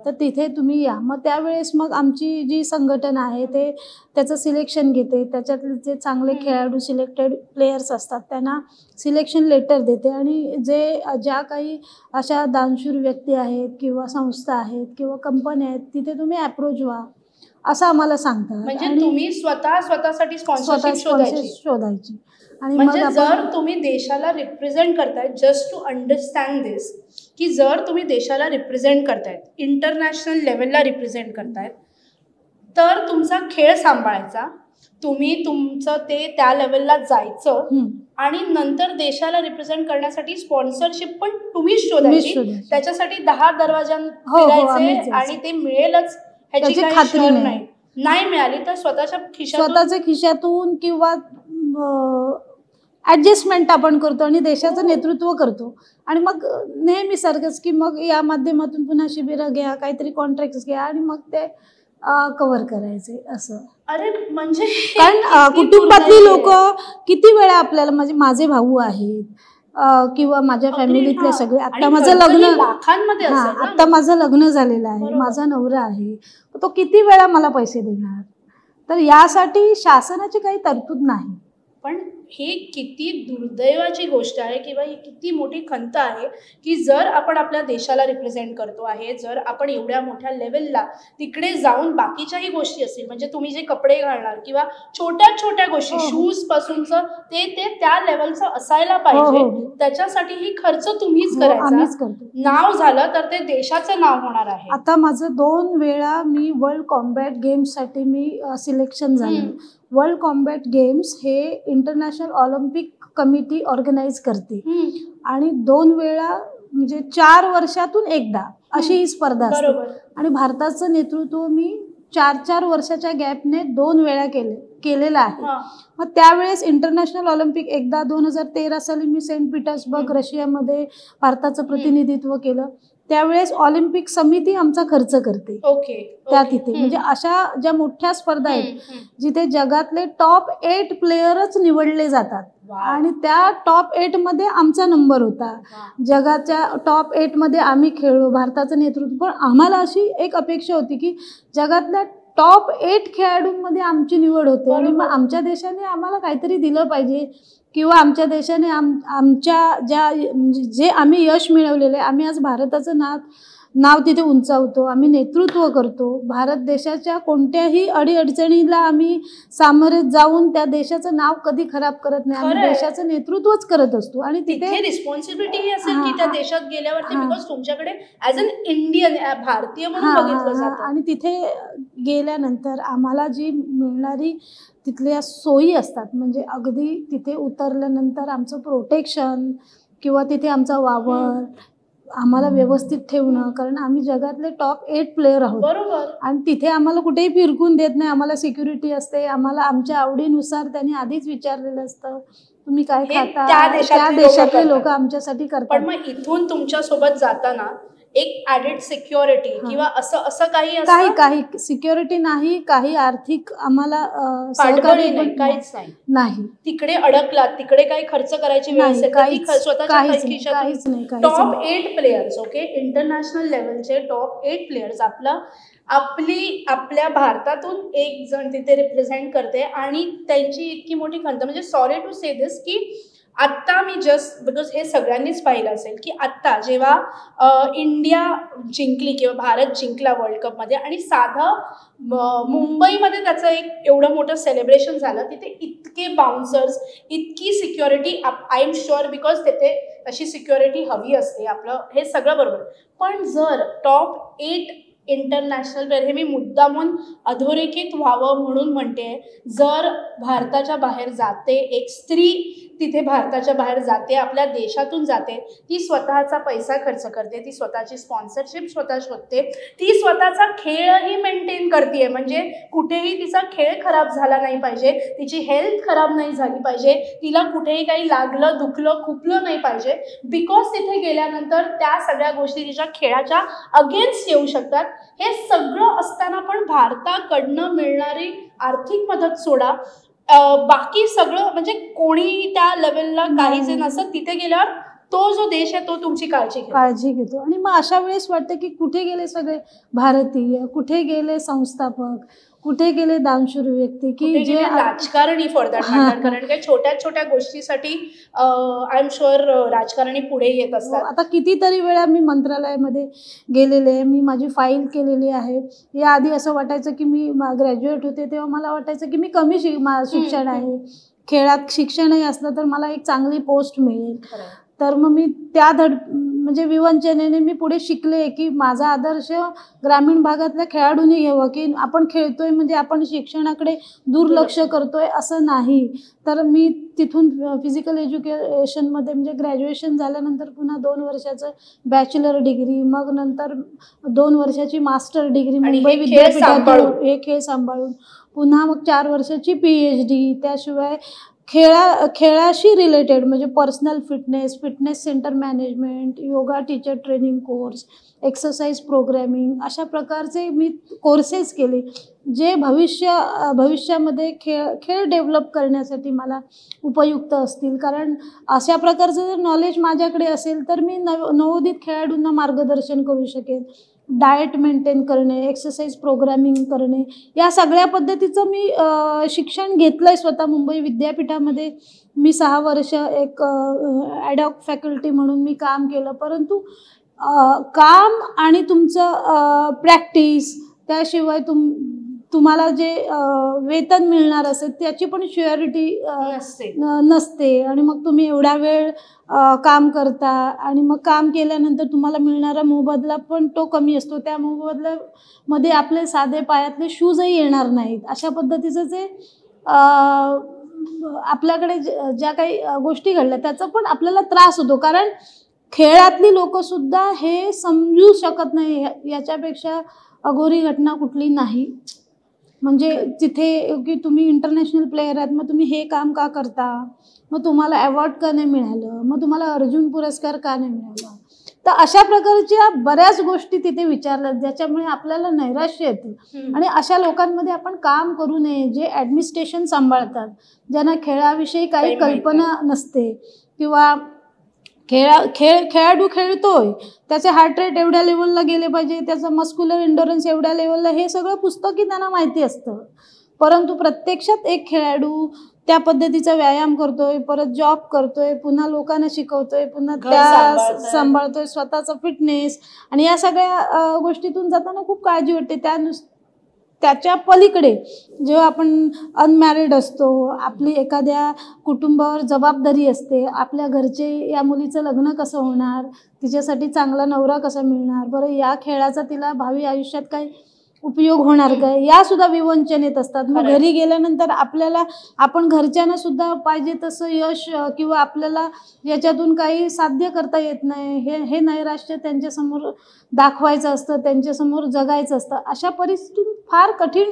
तर तिथे तुम्ही या. मग त्यावेळेस मग आमची जी संघटना आहे ते त्याचं सिलेक्शन घेते, त्याच्यातले जे चांगले खेळाडू सिलेक्टेड प्लेयर्स असतात त्यांना सिलेक्शन लेटर देते, आणि ज्या काही अशा दानशूर व्यक्ती आहेत किंवा संस्था आहेत किंवा कंपन्या आहेत तिथे तुम्ही अप्रोच व्हा असं आम्हाला सांगतात. म्हणजे तुम्ही स्वतःसाठी स्पॉन्सरशिप शोधायची. आणि म्हणजे जर तुम्ही देशाला रिप्रेझेंट करतायत, जस्ट टू अंडरस्टँड दिस, की जर तुम्ही देशाला रिप्रेझेंट करतायत, इंटरनॅशनल लेवलला रिप्रेझेंट करतायत, तर तुमचा खेळ सांभाळायचा, तुम्ही तुमचं ते त्या लेवलला जायचं, आणि नंतर देशाला रिप्रेझेंट करण्यासाठी स्पॉन्सरशिप पण तुम्हीच शोधायची. त्याच्यासाठी 10 दरवाजांना फिरायचे आणि ते मिळेलच ह्याची खात्री नाही मिळाली तर स्वतःच्या खिशातून किंवा ॲडजस्टमेंट आपण करतो आणि देशाचं नेतृत्व करतो. आणि मग नेहमी सारखंच की मग या माध्यमातून पुन्हा शिबिरं घ्या, काहीतरी कॉन्ट्रॅक्ट्स घ्या, आणि मग ते कव्हर करायचे असं. अरे म्हणजे कारण कुटुंबातली लोक किती वेळा आपल्याला, म्हणजे माझे भाऊ आहेत किंवा माझ्या फॅमिलीतले सगळे, आता माझं लग्न झालेलं आहे, माझा नवरा आहे, तो किती वेळा मला पैसे देणार? तर यासाठी शासनाची काही तरतूद नाही. पण हे किती दुर्दैवाची गोष्ट आहे किंवा ही किती मोठी खंत आहे की जर आपण आपल्या देशाला रिप्रेझेंट करतो आहे, जर आपण एवढ्या मोठ्या लेवलला तिकडे जाऊन बाकीच्याही गोष्टी असतील, म्हणजे तुम्ही जे कपडे घालणार किंवा छोट्या छोट्या गोष्टी, शूज पासूनचं ते त्या लेवलचं असायला पाहिजे, त्याच्यासाठी ही खर्च तुम्हीच करायचा. नाव झालं तर ते देशाचं नाव होणार आहे. आता माझं 2 वेळा मी वर्ल्ड कॉम्बॅट गेम्ससाठी मी सिलेक्शन झालं. वर्ल्ड कॉम्बॅट गेम्स हे इंटरनॅशनल ऑलिम्पिक कमिटी ऑर्गनाईज करते आणि 2 वेळा म्हणजे 4 वर्षातून एकदा अशी ही स्पर्धा असते. आणि भारताचं नेतृत्व मी 4-4 वर्षाच्या गॅपने 2 वेळा केलेलं आहे. मग त्यावेळेस इंटरनॅशनल ऑलिम्पिक एकदा 2013 साली मी सेंट पीटर्सबर्ग रशियामध्ये भारताचं प्रतिनिधित्व केलं. त्यावेळेस ऑलिम्पिक समिती आमचा खर्च करते त्या तिथे. म्हणजे अशा ज्या मोठ्या स्पर्धा आहेत जिथे जगातले टॉप 8 प्लेयरच निवडले जातात आणि त्या टॉप 8 मध्ये आमचा नंबर होता. जगाच्या टॉप 8 मध्ये आम्ही खेळलो, भारताचं नेतृत्व. पण आम्हाला अशी एक अपेक्षा होती की जगातल्या टॉप 8 खेळाडूंमध्ये आमची निवड होते आणि मग आमच्या देशाने आम्हाला काहीतरी दिलं पाहिजे किंवा आमच्या देशाने आमच्या जे आम्ही यश मिळवलेलं आहे, आम्ही आज भारताचं नाव तिथे उंचावतो, आम्ही नेतृत्व करतो. भारत देशाच्या कोणत्याही अडीअडचणीला आम्ही सामोरे जाऊन त्या देशाचं नाव कधी खराब करत नाही, आम्ही देशाचं नेतृत्वच करत असतो. आणि तिथे रिस्पॉन्सिबिलिटी असेल की त्या देशात गेल्यावरती बिकॉज तुमच्याकडे ॲज अन इंडियन भारतीय म्हणून बघितलं जातं. आणि तिथे गेल्यानंतर आम्हाला जी मिळणारी तिथल्या सोयी असतात, म्हणजे अगदी तिथे उतरल्यानंतर आमचं प्रोटेक्शन किंवा तिथे आमचा वावर आम्हाला व्यवस्थित ठेवणं, कारण आम्ही जगातले टॉप 8 प्लेयर आहोत. आणि तिथे आम्हाला कुठेही फिरकून देत नाही, आम्हाला सिक्युरिटी असते. आम्हाला आमच्या आवडीनुसार त्यांनी आधीच विचारलेलं असतं तुम्ही काय खाता, त्या देशातले लोक आमच्यासाठी करतात. पण मग इथून तुमच्या सोबत जाताना एक ॲडेड सिक्युरिटी किंवा असं काही सिक्युरिटी नाही, काही आर्थिक आम्हाला काहीच नाही. तिकडे अडकलात, तिकडे काही खर्च करायची वेळ असेल स्वतःच्या टॉप 8 प्लेयर्स, इंटरनॅशनल लेवलचे टॉप 8 प्लेयर्स आपल्या भारतातून एक जण तिथे रिप्रेझेंट करते आणि त्यांची इतकी मोठी खंत. म्हणजे सॉरी टू से दिस की आत्ता मी जस्ट बिकॉज हे सगळ्यांनीच पाहिलं असेल की आत्ता जेव्हा इंडिया जिंकली किंवा भारत जिंकला वर्ल्ड कपमध्ये आणि साधं मुंबईमध्ये त्याचं एक एवढं मोठं सेलिब्रेशन झालं, तिथे इतके बाउन्सर्स, इतकी security, I am sure because तिथे अशी सिक्युरिटी हवी असते. आपलं हे सगळं बरोबर. पण जर टॉप 8 इंटरनॅशनल प्लेयर, हे मी मुद्दामून अधोरेखित व्हावं म्हणून म्हणते, जर भारताच्या बाहेर जाते एक स्त्री, तिथे भारताच्या बाहेर जाते, आपल्या देशातून जाते, ती स्वतःचा पैसा खर्च करते, ती स्वतःची स्पॉन्सरशिप स्वतः शोधते, ती स्वतःचा खेळही मेंटेन करते. म्हणजे कुठेही तिचा खेळ खराब झाला नाही पाहिजे, तिची हेल्थ खराब नाही झाली पाहिजे, तिला कुठेही काही लागलं, दुखलं, खुपलं नाही पाहिजे. बिकॉज तिथे गेल्यानंतर त्या सगळ्या गोष्टी तिच्या खेळाच्या अगेन्स्ट येऊ शकतात. हे सगळं असताना पण भारताकडनं मिळणारी आर्थिक मदत सोडा, बाकी सगळं म्हणजे कोणी त्या लेवलला काही जे नसतं, तिथे गेल्यावर तो जो देश आहे तो तुमची काळजी घेतो. आणि मग अशा वेळेस वाटतं की कुठे गेले सगळे भारतीय, कुठे गेले संस्थापक, कुठे गेले दानशूर व्यक्ती की जे राजकारणी फॉर दॅट मॅटर. कारण काही छोट्या छोट्या गोष्टीसाठी आय एम शुअर राजकारणी पुढे येत असतात. आता कितीतरी वेळा मी मंत्रालयामध्ये गेलेले आहे, मी माझी फाईल केलेली आहे. याआधी असं वाटायचं की मी ग्रॅज्युएट होते तेव्हा मला वाटायचं की मी कमी शिक्षण आहे, खेळात शिक्षणही असलं तर मला एक चांगली पोस्ट मिळेल. तर मग मी त्या म्हणजे विवंचनेने मी पुढे शिकले की माझा आदर्श ग्रामीण भागातल्या खेळाडूंनी घ्यावा, की आपण खेळतोय म्हणजे आपण शिक्षणाकडे दुर्लक्ष करतोय असं नाही. तर मी तिथून फिजिकल एज्युकेशनमध्ये म्हणजे ग्रॅज्युएशन झाल्यानंतर पुन्हा 2 वर्षाचं बॅचलर डिग्री, मग नंतर 2 वर्षाची मास्टर डिग्री मुंबई विद्यापीठातून, हे खेळ सांभाळून पुन्हा मग 4 वर्षाची PhD. त्याशिवाय खेळाशी रिलेटेड म्हणजे personal fitness centre management, yoga teacher training course, exercise programming, अशा प्रकारचे मी कोर्सेस केले जे भविष्यामध्ये खेळ डेव्हलप करण्यासाठी मला उपयुक्त असतील. कारण अशा प्रकारचं जर नॉलेज माझ्याकडे असेल तर मी नवोदित खेळाडूंना मार्गदर्शन करू शकेन. डाएट मेंटेन करणे, एक्सरसाइज प्रोग्रामिंग करणे, या सगळ्या पद्धतीचं मी शिक्षण घेतलं आहे स्वतः. मुंबई विद्यापीठामध्ये मी 6 वर्ष एक ॲडॉक फॅकल्टी म्हणून मी काम केलं. परंतु काम आणि तुमचं प्रॅक्टिस, त्याशिवाय तुम्हाला जे वेतन मिळणार असेल त्याची पण श्युअरिटी नसते. आणि मग तुम्ही एवढा वेळ काम करता आणि मग काम केल्यानंतर तुम्हाला मिळणारा मोबदला पण तो कमी असतो. त्या मोबदल्यामध्ये आपले साधे पायातले शूजही येणार नाहीत. अशा पद्धतीचं जे आपल्याकडे ज्या काही गोष्टी घडल्या त्याचा पण आपल्याला त्रास होतो. कारण खेळातली लोकंसुद्धा हे समजू शकत नाही, याच्यापेक्षा अघोरी घटना कुठली नाही. म्हणजे तिथे की तुम्ही इंटरनॅशनल प्लेयर आहात, मग तुम्ही हे काम का करता, मग तुम्हाला अवॉर्ड का नाही मिळालं, मग तुम्हाला अर्जुन पुरस्कार का नाही मिळाला. तर अशा प्रकारच्या बऱ्याच गोष्टी तिथे विचारल्या ज्याच्यामुळे आपल्याला नैराश्य येतं. आणि अशा लोकांमध्ये आपण काम करू नये जे ॲडमिनिस्ट्रेशन सांभाळतात, ज्यांना खेळाविषयी काही कल्पना नसते, किंवा खेळाडू खेळतोय, त्याचे हार्ट रेट एवढ्या लेवलला गेले पाहिजे, त्याचं मस्क्युलर एंडोरन्स एवढ्या लेवलला, हे सगळं पुस्तकी त्यांना माहिती असतं. परंतु प्रत्यक्षात एक खेळाडू त्या पद्धतीचा व्यायाम करतोय, परत जॉब करतोय, पुन्हा लोकांना शिकवतोय, पुन्हा त्या सांभाळतोय, स्वतःचा फिटनेस, आणि या सगळ्या गोष्टीतून जाताना खूप काळजी वाटते. त्याच्या पलीकडे जेव्हा आपण अनमॅरिड असतो, आपली एखाद्या कुटुंबावर जबाबदारी असते, आपल्या घरचे या मुलीचं लग्न कसं होणार, तिच्यासाठी चांगला नवरा कसा मिळणार, बरं या खेळाचा तिला भावी आयुष्यात काही उपयोग होणार काय, या सुद्धा विवंचन येत असतात. मग घरी गेल्यानंतर आपण घरच्यांना सुद्धा पाहिजे तसं यश किंवा आपल्याला याच्यातून काही साध्य करता येत नाही, हे नैराश्य त्यांच्यासमोर दाखवायचं असतं, त्यांच्यासमोर जगायचं असतं. अशा परिस्थितीतून फार कठीण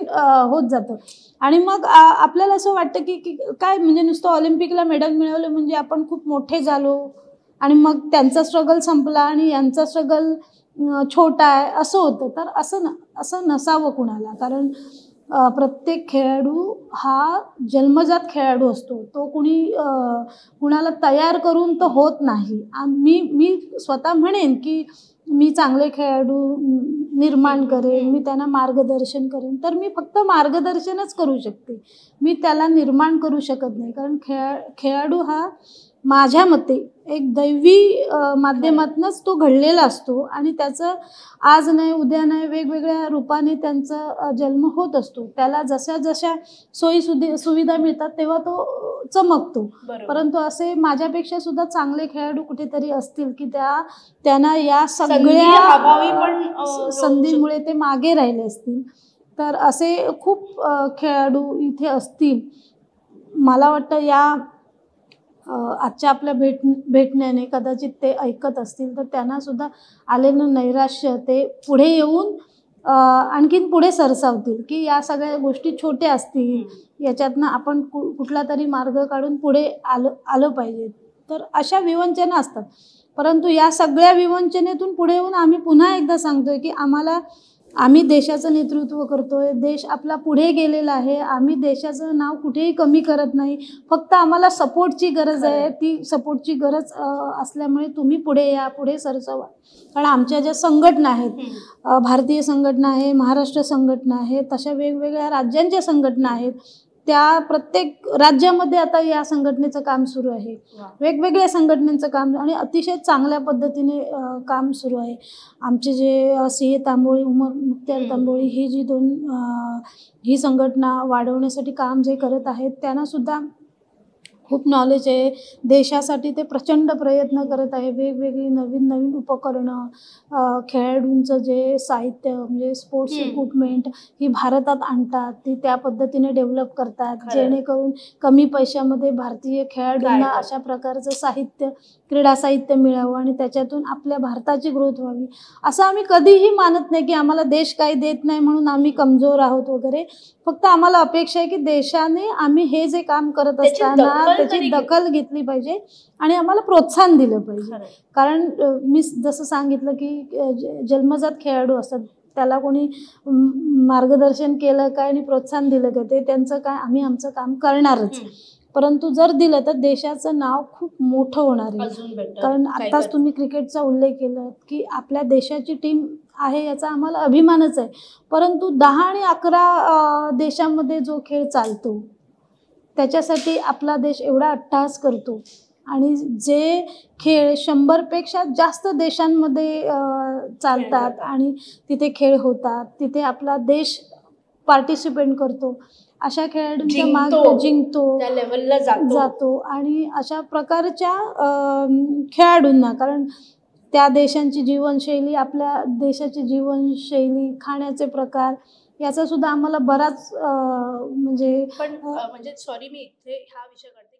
होत जातं. आणि मग आपल्याला असं वाटतं की काय म्हणजे नुसतं ऑलिम्पिकला मेडल मिळवलं म्हणजे आपण खूप मोठे झालो, आणि मग त्यांचा स्ट्रगल संपला आणि यांचा स्ट्रगल छोटा आहे असं होतं. तर असं नसावं कुणाला. कारण प्रत्येक खेळाडू हा जन्मजात खेळाडू असतो, तो कुणाला तयार करून तो होत नाही. मी स्वतः म्हणेन की मी चांगले खेळाडू निर्माण करेन, मी त्यांना मार्गदर्शन करेन, तर मी फक्त मार्गदर्शनच करू शकते, मी त्याला निर्माण करू शकत नाही. कारण खेळाडू हा माझ्या मते एक दैवी माध्यमातूनच तो घडलेला असतो, आणि त्याचं आज नाही उद्या नाही वेगवेगळ्या रूपाने त्यांचा जन्म होत असतो. त्याला जशा जशा सोयी सुविधा मिळतात तेव्हा तो चमकतो. परंतु असे माझ्यापेक्षा सुद्धा चांगले खेळाडू कुठेतरी असतील की त्यांना या सगळ्या संधीमुळे ते मागे राहिले असतील. तर असे खूप खेळाडू इथे असतील. मला वाटतं या आजच्या आपल्या भेटण्याने कदाचित ते ऐकत असतील तर त्यांना सुद्धा आलेलं नैराश्य ते पुढे येऊन आणखीन पुढे सरसावतील की या सगळ्या गोष्टी छोट्या असतील, याच्यातनं आपण कुठला तरी मार्ग काढून पुढे आलं पाहिजे. तर अशा विवंचना असतात. परंतु या सगळ्या विवंचनेतून पुढे येऊन आम्ही पुन्हा एकदा सांगतोय की आम्ही देशाचं नेतृत्व करतोय, देश आपला पुढे गेलेला आहे, आम्ही देशाचं नाव कुठेही कमी करत नाही, फक्त आम्हाला सपोर्टची गरज आहे. ती सपोर्टची गरज असल्यामुळे तुम्ही पुढे या, पुढे सरसावा. कारण आमच्या ज्या संघटना आहेत, भारतीय संघटना आहे, महाराष्ट्र संघटना आहे, तशा वेगवेगळ्या राज्यांच्या संघटना आहेत, त्या प्रत्येक राज्यामध्ये आता या संघटनेचं काम सुरू आहे, वेगवेगळ्या संघटनेचं काम, आणि अतिशय चांगल्या पद्धतीने काम सुरू आहे. आमचे जे CA तांबोळी, उमर मुक्त्यार तांबोळी, ही जी ही संघटना वाढवण्यासाठी काम जे करत आहेत त्यांना सुद्धा खूप नॉलेज आहे. देशासाठी ते प्रचंड प्रयत्न करत आहे. वेगवेगळी नवीन उपकरणं, खेळाडूंचं जे साहित्य म्हणजे स्पोर्ट्स इक्विपमेंट ही भारतात आणतात, ती त्या पद्धतीने डेव्हलप करतात जेणेकरून कमी पैशामध्ये भारतीय खेळाडूंना अशा प्रकारचं साहित्य, क्रीडा साहित्य मिळावं आणि त्याच्यातून आपल्या भारताची ग्रोथ व्हावी. असं आम्ही कधीही मानत नाही की आम्हाला देश काही देत नाही म्हणून आम्ही कमजोर आहोत वगैरे. फक्त आम्हाला अपेक्षा आहे की देशाने आम्ही हे जे काम करत असताना त्याची दखल घेतली पाहिजे आणि आम्हाला प्रोत्साहन दिलं पाहिजे. कारण मी जसं सांगितलं की जन्मजात खेळाडू असतात, त्याला कोणी मार्गदर्शन केलं काय आणि प्रोत्साहन दिलं काय ते त्यांचं काय, आम्ही आमचं काम करणारच. परंतु जर दिलं तर देशाचं नाव खूप मोठं होणार आहे. कारण आताच तुम्ही क्रिकेटचा उल्लेख केला की आपल्या देशाची टीम आहे याचा आम्हाला अभिमानच आहे. परंतु 10 आणि 11 देशांमध्ये जो खेळ चालतो त्याच्यासाठी आपला देश एवढा अट्टहास करतो आणि जे खेळ 100पेक्षा जास्त देशांमध्ये चालतात आणि तिथे खेळ होतात, तिथे आपला देश पार्टिसिपेट करतो, अशा खेळाडूंच्या मागे जिंकतो, त्या लेवलला जातो आणि अशा प्रकारच्या खेळाडूंना, कारण त्या देशांची जीवनशैली, आपल्या देशाची जीवनशैली, खाण्याचे प्रकार याचा सुद्धा आम्हाला बराच म्हणजे पण म्हणजे सॉरी मी इथे हा विषय करते